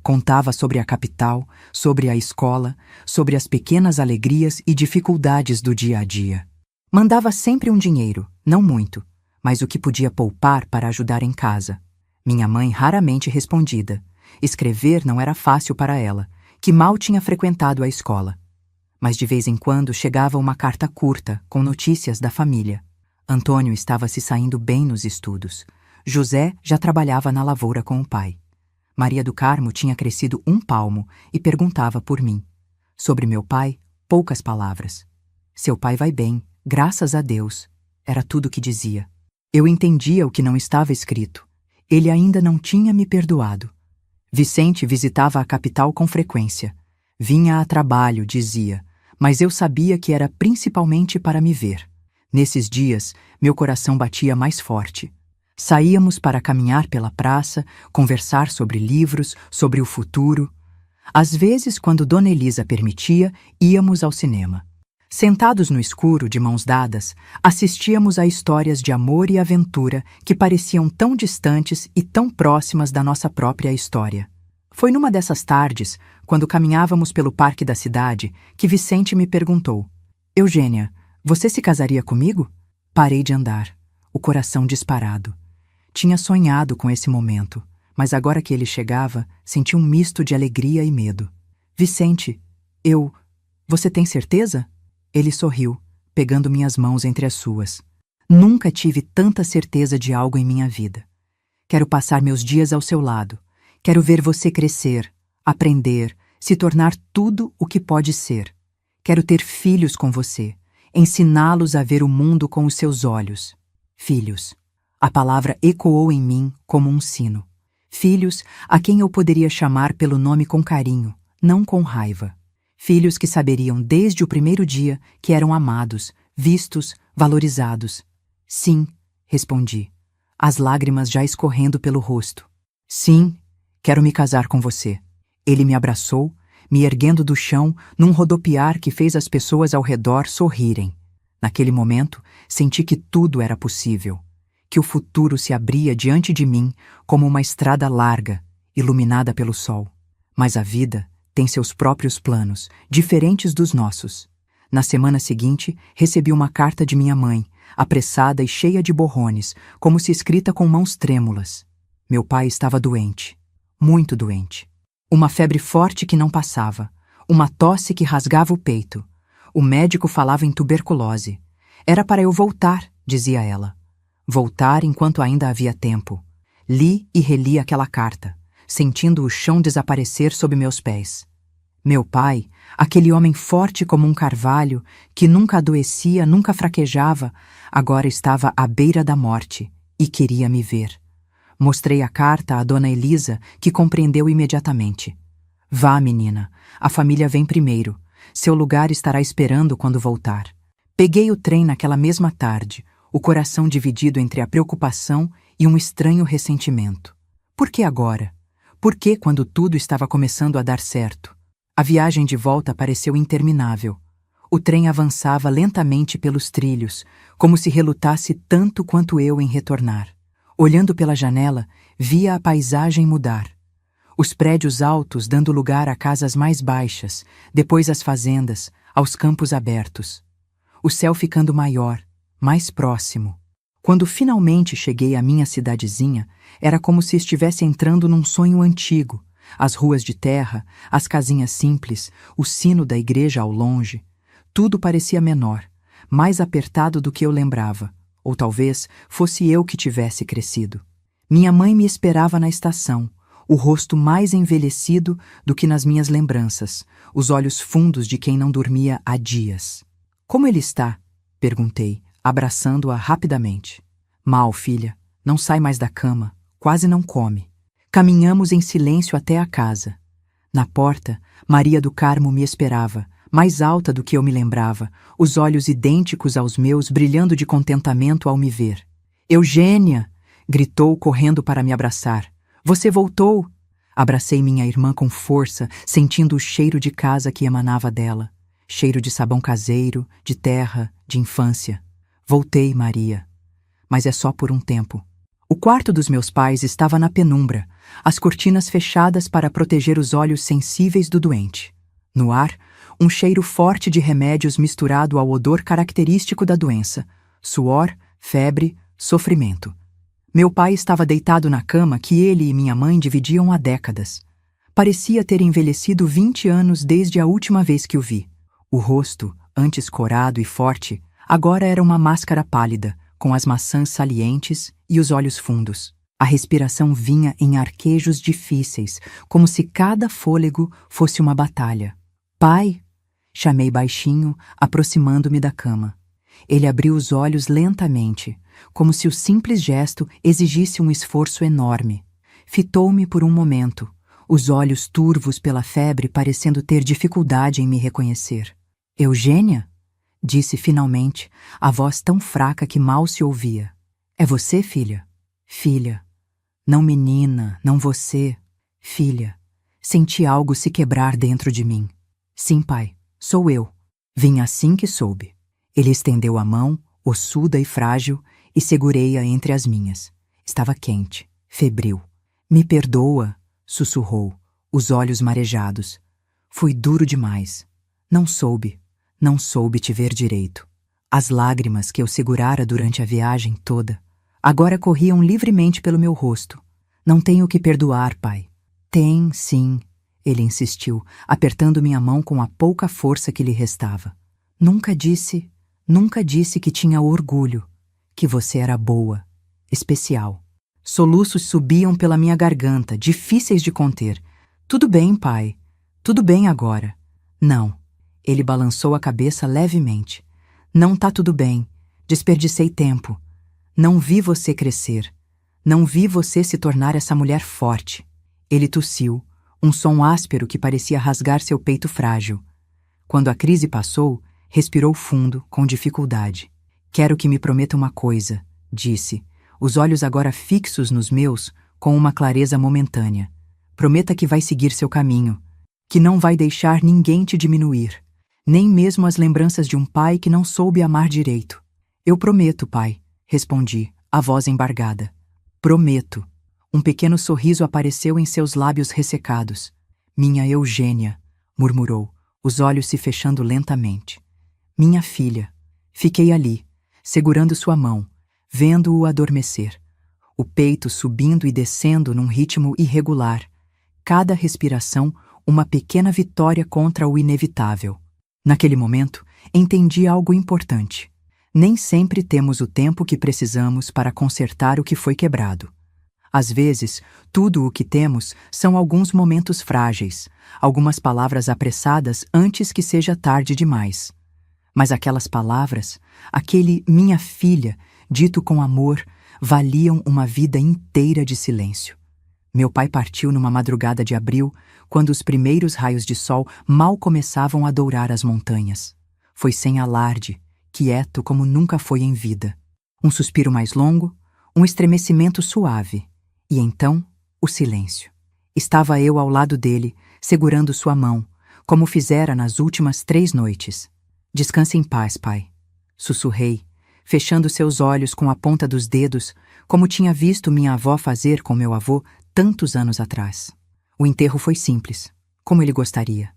Contava sobre a capital, sobre a escola, sobre as pequenas alegrias e dificuldades do dia a dia. Mandava sempre um dinheiro, não muito, mas o que podia poupar para ajudar em casa. Minha mãe raramente respondia. Escrever não era fácil para ela, que mal tinha frequentado a escola. Mas de vez em quando chegava uma carta curta, com notícias da família. Antônio estava se saindo bem nos estudos. José já trabalhava na lavoura com o pai. Maria do Carmo tinha crescido 1 palmo e perguntava por mim. Sobre meu pai, poucas palavras. Seu pai vai bem, graças a Deus. Era tudo o que dizia. Eu entendia o que não estava escrito. Ele ainda não tinha me perdoado. Vicente visitava a capital com frequência. Vinha a trabalho, dizia, mas eu sabia que era principalmente para me ver. Nesses dias, meu coração batia mais forte. Saíamos para caminhar pela praça, conversar sobre livros, sobre o futuro. Às vezes, quando Dona Elisa permitia, íamos ao cinema. Sentados no escuro, de mãos dadas, assistíamos a histórias de amor e aventura que pareciam tão distantes e tão próximas da nossa própria história. Foi numa dessas tardes, quando caminhávamos pelo parque da cidade, que Vicente me perguntou: Eugênia, você se casaria comigo? Parei de andar, o coração disparado. Tinha sonhado com esse momento, mas agora que ele chegava, senti um misto de alegria e medo. Vicente, você tem certeza? Ele sorriu, pegando minhas mãos entre as suas. Nunca tive tanta certeza de algo em minha vida. Quero passar meus dias ao seu lado. Quero ver você crescer, aprender, se tornar tudo o que pode ser. Quero ter filhos com você, ensiná-los a ver o mundo com os seus olhos. Filhos. A palavra ecoou em mim como um sino. Filhos a quem eu poderia chamar pelo nome com carinho, não com raiva. Filhos que saberiam desde o primeiro dia que eram amados, vistos, valorizados. Sim, respondi, as lágrimas já escorrendo pelo rosto. Sim, quero me casar com você. Ele me abraçou, me erguendo do chão num rodopiar que fez as pessoas ao redor sorrirem. Naquele momento, senti que tudo era possível, que o futuro se abria diante de mim como uma estrada larga, iluminada pelo sol. Mas a vida tem seus próprios planos, diferentes dos nossos. Na semana seguinte, recebi uma carta de minha mãe, apressada e cheia de borrones, como se escrita com mãos trêmulas. Meu pai estava doente, muito doente. Uma febre forte que não passava, uma tosse que rasgava o peito. O médico falava em tuberculose. Era para eu voltar, dizia ela. Voltar enquanto ainda havia tempo. Li e reli aquela carta, sentindo o chão desaparecer sob meus pés. Meu pai, aquele homem forte como um carvalho, que nunca adoecia, nunca fraquejava, agora estava à beira da morte e queria me ver. Mostrei a carta à Dona Elisa, que compreendeu imediatamente. Vá, menina, a família vem primeiro. Seu lugar estará esperando quando voltar. Peguei o trem naquela mesma tarde, o coração dividido entre a preocupação e um estranho ressentimento. Por que agora? Por que quando tudo estava começando a dar certo? A viagem de volta pareceu interminável. O trem avançava lentamente pelos trilhos, como se relutasse tanto quanto eu em retornar. Olhando pela janela, via a paisagem mudar. Os prédios altos dando lugar a casas mais baixas, depois às fazendas, aos campos abertos. O céu ficando maior, mais próximo. Quando finalmente cheguei à minha cidadezinha, era como se estivesse entrando num sonho antigo. As ruas de terra, as casinhas simples, o sino da igreja ao longe. Tudo parecia menor, mais apertado do que eu lembrava. Ou talvez fosse eu que tivesse crescido. Minha mãe me esperava na estação, o rosto mais envelhecido do que nas minhas lembranças, os olhos fundos de quem não dormia há dias. Como ele está? Perguntei, abraçando-a rapidamente. Mal, filha, não sai mais da cama, quase não come. Caminhamos em silêncio até a casa. Na porta, Maria do Carmo me esperava, mais alta do que eu me lembrava, os olhos idênticos aos meus brilhando de contentamento ao me ver. Eugênia! Gritou, correndo para me abraçar. Você voltou! Abracei minha irmã com força, sentindo o cheiro de casa que emanava dela. Cheiro de sabão caseiro, de terra, de infância. Voltei, Maria. Mas é só por um tempo. O quarto dos meus pais estava na penumbra, as cortinas fechadas para proteger os olhos sensíveis do doente. No ar, um cheiro forte de remédios misturado ao odor característico da doença. Suor, febre, sofrimento. Meu pai estava deitado na cama que ele e minha mãe dividiam há décadas. Parecia ter envelhecido 20 anos desde a última vez que o vi. O rosto, antes corado e forte, agora era uma máscara pálida, com as maçãs salientes e os olhos fundos. A respiração vinha em arquejos difíceis, como se cada fôlego fosse uma batalha. Pai! Chamei baixinho, aproximando-me da cama. Ele abriu os olhos lentamente, como se o simples gesto exigisse um esforço enorme. Fitou-me por um momento, os olhos turvos pela febre parecendo ter dificuldade em me reconhecer. Eugênia? Disse finalmente, a voz tão fraca que mal se ouvia. É você, filha? Filha. Não menina, não você. Filha. Senti algo se quebrar dentro de mim. Sim, pai, sou eu. Vim assim que soube. Ele estendeu a mão, ossuda e frágil, e segurei-a entre as minhas. Estava quente, febril. Me perdoa, sussurrou, os olhos marejados. Fui duro demais. Não soube te ver direito. As lágrimas que eu segurara durante a viagem toda, agora corriam livremente pelo meu rosto. Não tenho que perdoar, pai. Tem, sim, ele insistiu, apertando minha mão com a pouca força que lhe restava. Nunca disse que tinha orgulho, que você era boa, especial. Soluços subiam pela minha garganta, difíceis de conter. Tudo bem, pai. Tudo bem agora. Não. Ele balançou a cabeça levemente. Não tá tudo bem. Desperdicei tempo. Não vi você crescer. Não vi você se tornar essa mulher forte. Ele tossiu, um som áspero que parecia rasgar seu peito frágil. Quando a crise passou, respirou fundo, com dificuldade. Quero que me prometa uma coisa, disse, os olhos agora fixos nos meus, com uma clareza momentânea. Prometa que vai seguir seu caminho, que não vai deixar ninguém te diminuir, nem mesmo as lembranças de um pai que não soube amar direito. Eu prometo, pai, respondi, a voz embargada. Prometo. Um pequeno sorriso apareceu em seus lábios ressecados. Minha Eugênia, murmurou, os olhos se fechando lentamente. Minha filha. Fiquei ali, segurando sua mão, vendo-o adormecer. O peito subindo e descendo num ritmo irregular. Cada respiração, uma pequena vitória contra o inevitável. Naquele momento, entendi algo importante. Nem sempre temos o tempo que precisamos para consertar o que foi quebrado. Às vezes, tudo o que temos são alguns momentos frágeis, algumas palavras apressadas antes que seja tarde demais. Mas aquelas palavras, aquele minha filha, dito com amor, valiam uma vida inteira de silêncio. Meu pai partiu numa madrugada de abril, quando os primeiros raios de sol mal começavam a dourar as montanhas. Foi sem alarde, quieto como nunca foi em vida. Um suspiro mais longo, um estremecimento suave. E então, o silêncio. Estava eu ao lado dele, segurando sua mão, como fizera nas últimas 3 noites. Descanse em paz, pai. Sussurrei, fechando seus olhos com a ponta dos dedos, como tinha visto minha avó fazer com meu avô tantos anos atrás. O enterro foi simples, como ele gostaria.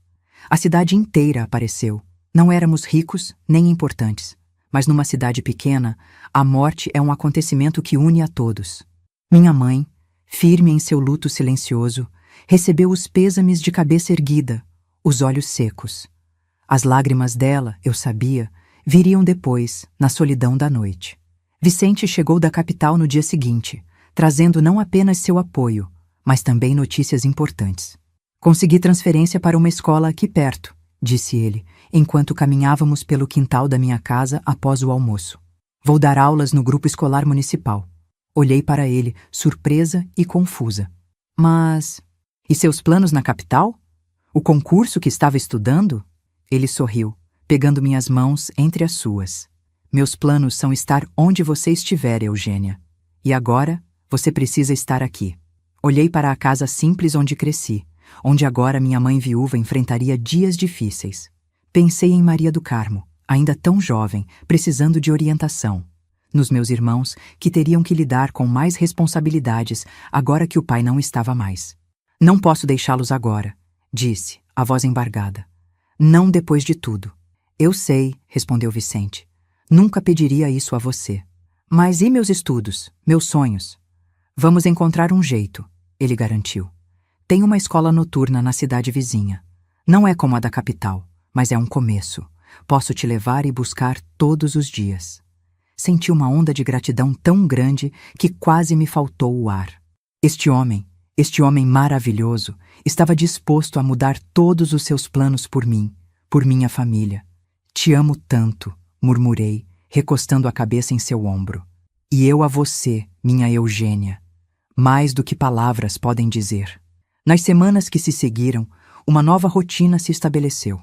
A cidade inteira apareceu. Não éramos ricos nem importantes, mas numa cidade pequena, a morte é um acontecimento que une a todos. Minha mãe, firme em seu luto silencioso, recebeu os pêsames de cabeça erguida, os olhos secos. As lágrimas dela, eu sabia, viriam depois, na solidão da noite. Vicente chegou da capital no dia seguinte, trazendo não apenas seu apoio, mas também notícias importantes. Consegui transferência para uma escola aqui perto, disse ele, enquanto caminhávamos pelo quintal da minha casa após o almoço. Vou dar aulas no grupo escolar municipal. Olhei para ele, surpresa e confusa. Mas... e seus planos na capital? O concurso que estava estudando? Ele sorriu, pegando minhas mãos entre as suas. Meus planos são estar onde você estiver, Eugênia. E agora, você precisa estar aqui. Olhei para a casa simples onde cresci, onde agora minha mãe viúva enfrentaria dias difíceis. Pensei em Maria do Carmo, ainda tão jovem, precisando de orientação. Nos meus irmãos, que teriam que lidar com mais responsabilidades agora que o pai não estava mais. Não posso deixá-los agora, disse, a voz embargada. Não depois de tudo. Eu sei, respondeu Vicente. Nunca pediria isso a você. Mas e meus estudos, meus sonhos? Vamos encontrar um jeito, ele garantiu. Tem uma escola noturna na cidade vizinha. Não é como a da capital, mas é um começo. Posso te levar e buscar todos os dias. Senti uma onda de gratidão tão grande que quase me faltou o ar. Este homem maravilhoso, estava disposto a mudar todos os seus planos por mim, por minha família. Te amo tanto, murmurei, recostando a cabeça em seu ombro. E eu a você, minha Eugênia. Mais do que palavras podem dizer. Nas semanas que se seguiram, uma nova rotina se estabeleceu.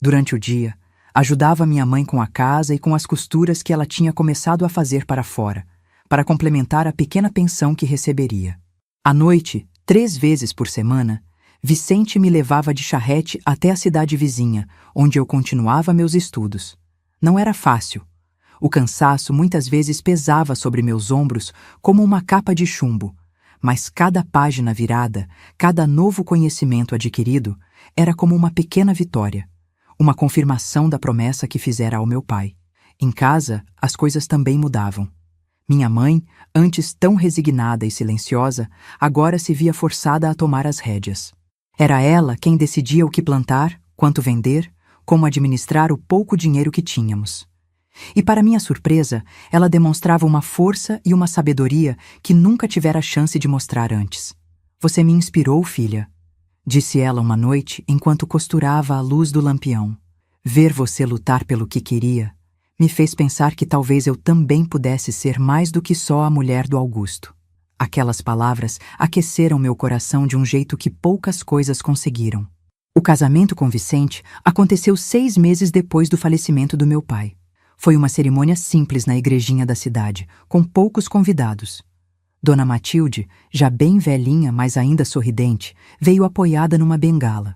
Durante o dia, ajudava minha mãe com a casa e com as costuras que ela tinha começado a fazer para fora, para complementar a pequena pensão que receberia. À noite, 3 vezes por semana, Vicente me levava de charrete até a cidade vizinha, onde eu continuava meus estudos. Não era fácil. O cansaço muitas vezes pesava sobre meus ombros como uma capa de chumbo, mas cada página virada, cada novo conhecimento adquirido, era como uma pequena vitória, uma confirmação da promessa que fizera ao meu pai. Em casa, as coisas também mudavam. Minha mãe, antes tão resignada e silenciosa, agora se via forçada a tomar as rédeas. Era ela quem decidia o que plantar, quanto vender, como administrar o pouco dinheiro que tínhamos. E para minha surpresa, ela demonstrava uma força e uma sabedoria que nunca tivera chance de mostrar antes. Você me inspirou, filha, disse ela uma noite enquanto costurava a luz do lampião. Ver você lutar pelo que queria me fez pensar que talvez eu também pudesse ser mais do que só a mulher do Augusto. Aquelas palavras aqueceram meu coração de um jeito que poucas coisas conseguiram. O casamento com Vicente aconteceu 6 meses depois do falecimento do meu pai. Foi uma cerimônia simples na igrejinha da cidade, com poucos convidados. Dona Matilde, já bem velhinha, mas ainda sorridente, veio apoiada numa bengala.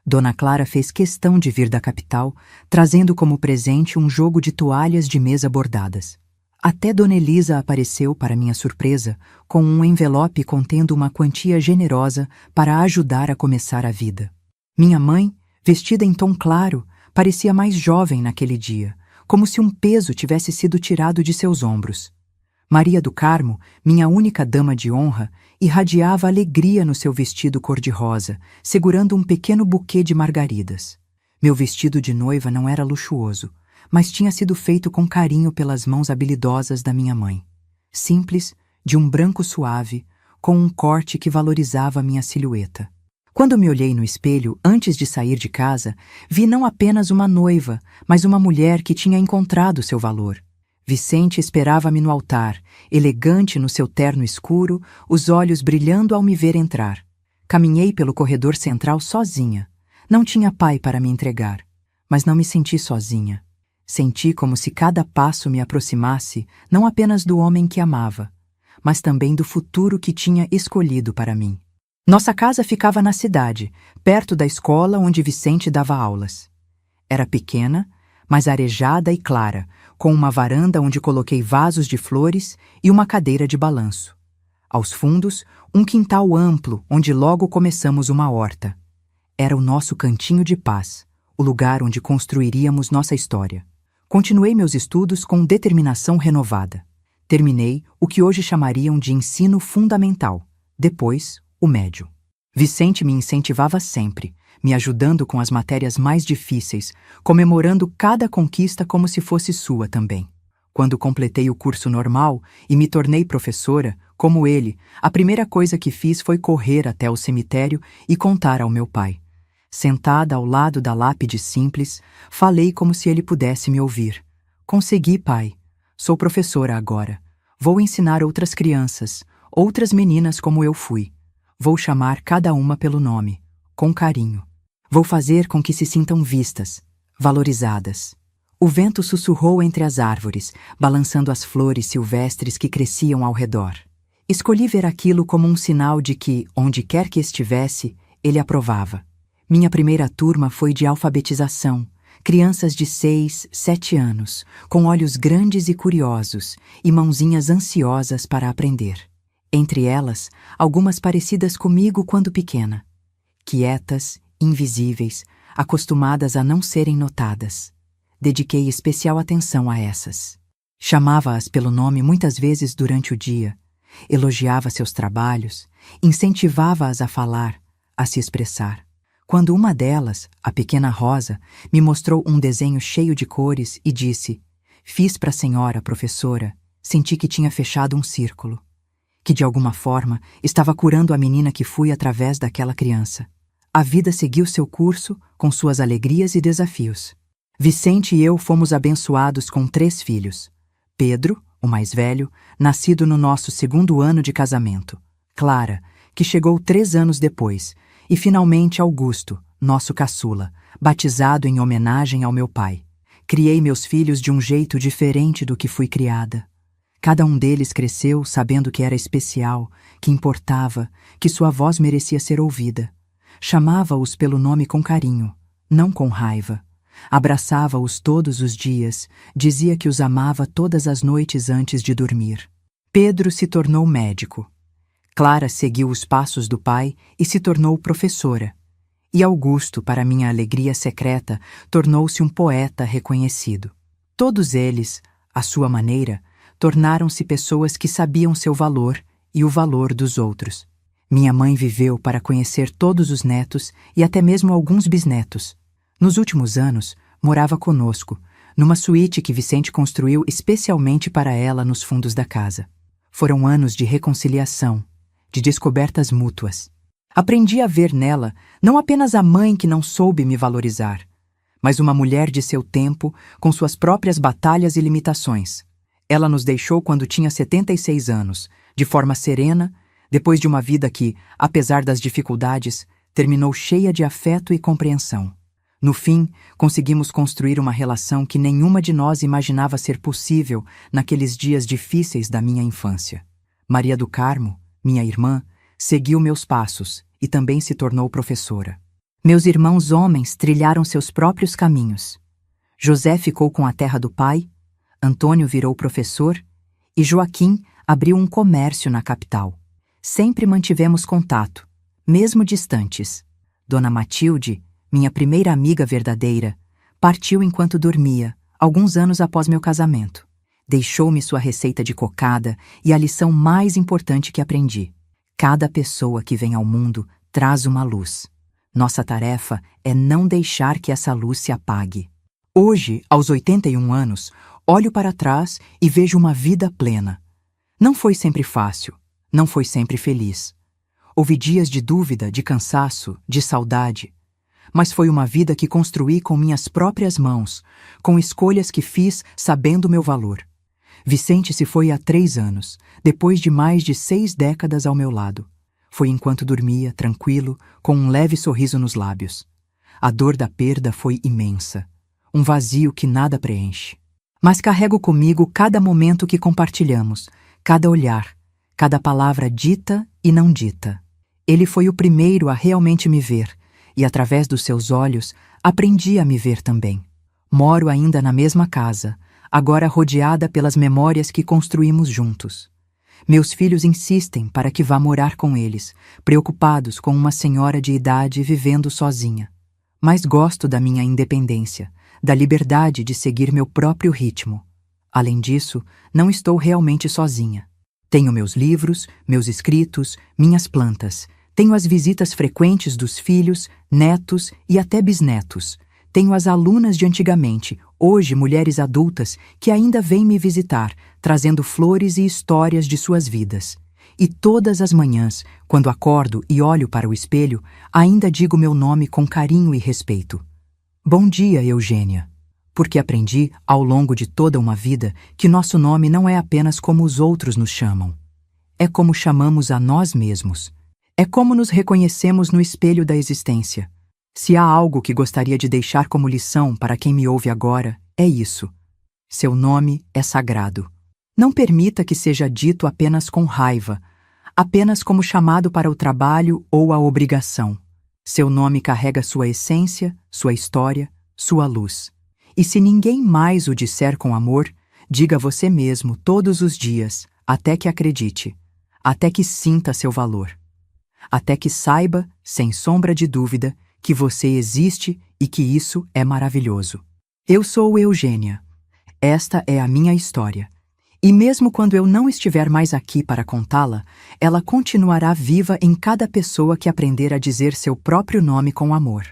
Dona Clara fez questão de vir da capital, trazendo como presente um jogo de toalhas de mesa bordadas. Até Dona Elisa apareceu, para minha surpresa, com um envelope contendo uma quantia generosa para ajudar a começar a vida. Minha mãe, vestida em tom claro, parecia mais jovem naquele dia, como se um peso tivesse sido tirado de seus ombros. Maria do Carmo, minha única dama de honra, irradiava alegria no seu vestido cor-de-rosa, segurando um pequeno buquê de margaridas. Meu vestido de noiva não era luxuoso, mas tinha sido feito com carinho pelas mãos habilidosas da minha mãe. Simples, de um branco suave, com um corte que valorizava minha silhueta. Quando me olhei no espelho antes de sair de casa, vi não apenas uma noiva, mas uma mulher que tinha encontrado seu valor. Vicente esperava-me no altar, elegante no seu terno escuro, os olhos brilhando ao me ver entrar. Caminhei pelo corredor central sozinha. Não tinha pai para me entregar, mas não me senti sozinha. Senti como se cada passo me aproximasse não apenas do homem que amava, mas também do futuro que tinha escolhido para mim. Nossa casa ficava na cidade, perto da escola onde Vicente dava aulas. Era pequena, mas arejada e clara, com uma varanda onde coloquei vasos de flores e uma cadeira de balanço. Aos fundos, um quintal amplo onde logo começamos uma horta. Era o nosso cantinho de paz, o lugar onde construiríamos nossa história. Continuei meus estudos com determinação renovada. Terminei o que hoje chamariam de ensino fundamental, depois o médio. Vicente me incentivava sempre, me ajudando com as matérias mais difíceis, comemorando cada conquista como se fosse sua também. Quando completei o curso normal e me tornei professora, como ele, a primeira coisa que fiz foi correr até o cemitério e contar ao meu pai. Sentada ao lado da lápide simples, falei como se ele pudesse me ouvir. Consegui, pai. Sou professora agora. Vou ensinar outras crianças, outras meninas como eu fui. Vou chamar cada uma pelo nome, com carinho. Vou fazer com que se sintam vistas, valorizadas. O vento sussurrou entre as árvores, balançando as flores silvestres que cresciam ao redor. Escolhi ver aquilo como um sinal de que, onde quer que estivesse, ele aprovava. Minha primeira turma foi de alfabetização, crianças de 6, 7 anos, com olhos grandes e curiosos e mãozinhas ansiosas para aprender. Entre elas, algumas parecidas comigo quando pequena. Quietas, invisíveis, acostumadas a não serem notadas. Dediquei especial atenção a essas. Chamava-as pelo nome muitas vezes durante o dia, elogiava seus trabalhos, incentivava-as a falar, a se expressar. Quando uma delas, a pequena Rosa, me mostrou um desenho cheio de cores e disse: "Fiz para a senhora, professora", senti que tinha fechado um círculo. Que de alguma forma estava curando a menina que fui através daquela criança. A vida seguiu seu curso, com suas alegrias e desafios. Vicente e eu fomos abençoados com 3 filhos. Pedro, o mais velho, nascido no nosso 2º ano de casamento. Clara, que chegou 3 anos depois. E finalmente Augusto, nosso caçula, batizado em homenagem ao meu pai. Criei meus filhos de um jeito diferente do que fui criada. Cada um deles cresceu sabendo que era especial, que importava, que sua voz merecia ser ouvida. Chamava-os pelo nome com carinho, não com raiva. Abraçava-os todos os dias, dizia que os amava todas as noites antes de dormir. Pedro se tornou médico. Clara seguiu os passos do pai e se tornou professora. E Augusto, para minha alegria secreta, tornou-se um poeta reconhecido. Todos eles, à sua maneira, tornaram-se pessoas que sabiam seu valor e o valor dos outros. Minha mãe viveu para conhecer todos os netos e até mesmo alguns bisnetos. Nos últimos anos, morava conosco, numa suíte que Vicente construiu especialmente para ela nos fundos da casa. Foram anos de reconciliação, de descobertas mútuas. Aprendi a ver nela não apenas a mãe que não soube me valorizar, mas uma mulher de seu tempo, com suas próprias batalhas e limitações. Ela nos deixou quando tinha 76 anos, de forma serena, depois de uma vida que, apesar das dificuldades, terminou cheia de afeto e compreensão. No fim, conseguimos construir uma relação que nenhuma de nós imaginava ser possível naqueles dias difíceis da minha infância. Maria do Carmo, minha irmã, seguiu meus passos e também se tornou professora. Meus irmãos homens trilharam seus próprios caminhos. José ficou com a terra do pai, Antônio virou professor e Joaquim abriu um comércio na capital. Sempre mantivemos contato, mesmo distantes. Dona Matilde, minha primeira amiga verdadeira, partiu enquanto dormia, alguns anos após meu casamento. Deixou-me sua receita de cocada e a lição mais importante que aprendi. Cada pessoa que vem ao mundo traz uma luz. Nossa tarefa é não deixar que essa luz se apague. Hoje, aos 81 anos, olho para trás e vejo uma vida plena. Não foi sempre fácil, não foi sempre feliz. Houve dias de dúvida, de cansaço, de saudade. Mas foi uma vida que construí com minhas próprias mãos, com escolhas que fiz sabendo meu valor. Vicente se foi há 3 anos, depois de mais de 6 décadas ao meu lado. Foi enquanto dormia, tranquilo, com um leve sorriso nos lábios. A dor da perda foi imensa, um vazio que nada preenche. Mas carrego comigo cada momento que compartilhamos, cada olhar, cada palavra dita e não dita. Ele foi o primeiro a realmente me ver, e através dos seus olhos aprendi a me ver também. Moro ainda na mesma casa, agora rodeada pelas memórias que construímos juntos. Meus filhos insistem para que vá morar com eles, preocupados com uma senhora de idade vivendo sozinha. Mas gosto da minha independência, da liberdade de seguir meu próprio ritmo. Além disso, não estou realmente sozinha. Tenho meus livros, meus escritos, minhas plantas. Tenho as visitas frequentes dos filhos, netos e até bisnetos. Tenho as alunas de antigamente, hoje mulheres adultas, que ainda vêm me visitar, trazendo flores e histórias de suas vidas. E todas as manhãs, quando acordo e olho para o espelho, ainda digo meu nome com carinho e respeito. Bom dia, Eugênia. Porque aprendi, ao longo de toda uma vida, que nosso nome não é apenas como os outros nos chamam. É como chamamos a nós mesmos. É como nos reconhecemos no espelho da existência. Se há algo que gostaria de deixar como lição para quem me ouve agora, é isso. Seu nome é sagrado. Não permita que seja dito apenas com raiva, apenas como chamado para o trabalho ou a obrigação. Seu nome carrega sua essência, sua história, sua luz. E se ninguém mais o disser com amor, diga a você mesmo todos os dias, até que acredite, até que sinta seu valor, até que saiba, sem sombra de dúvida, que você existe e que isso é maravilhoso. Eu sou Eugênia. Esta é a minha história. E mesmo quando eu não estiver mais aqui para contá-la, ela continuará viva em cada pessoa que aprender a dizer seu próprio nome com amor.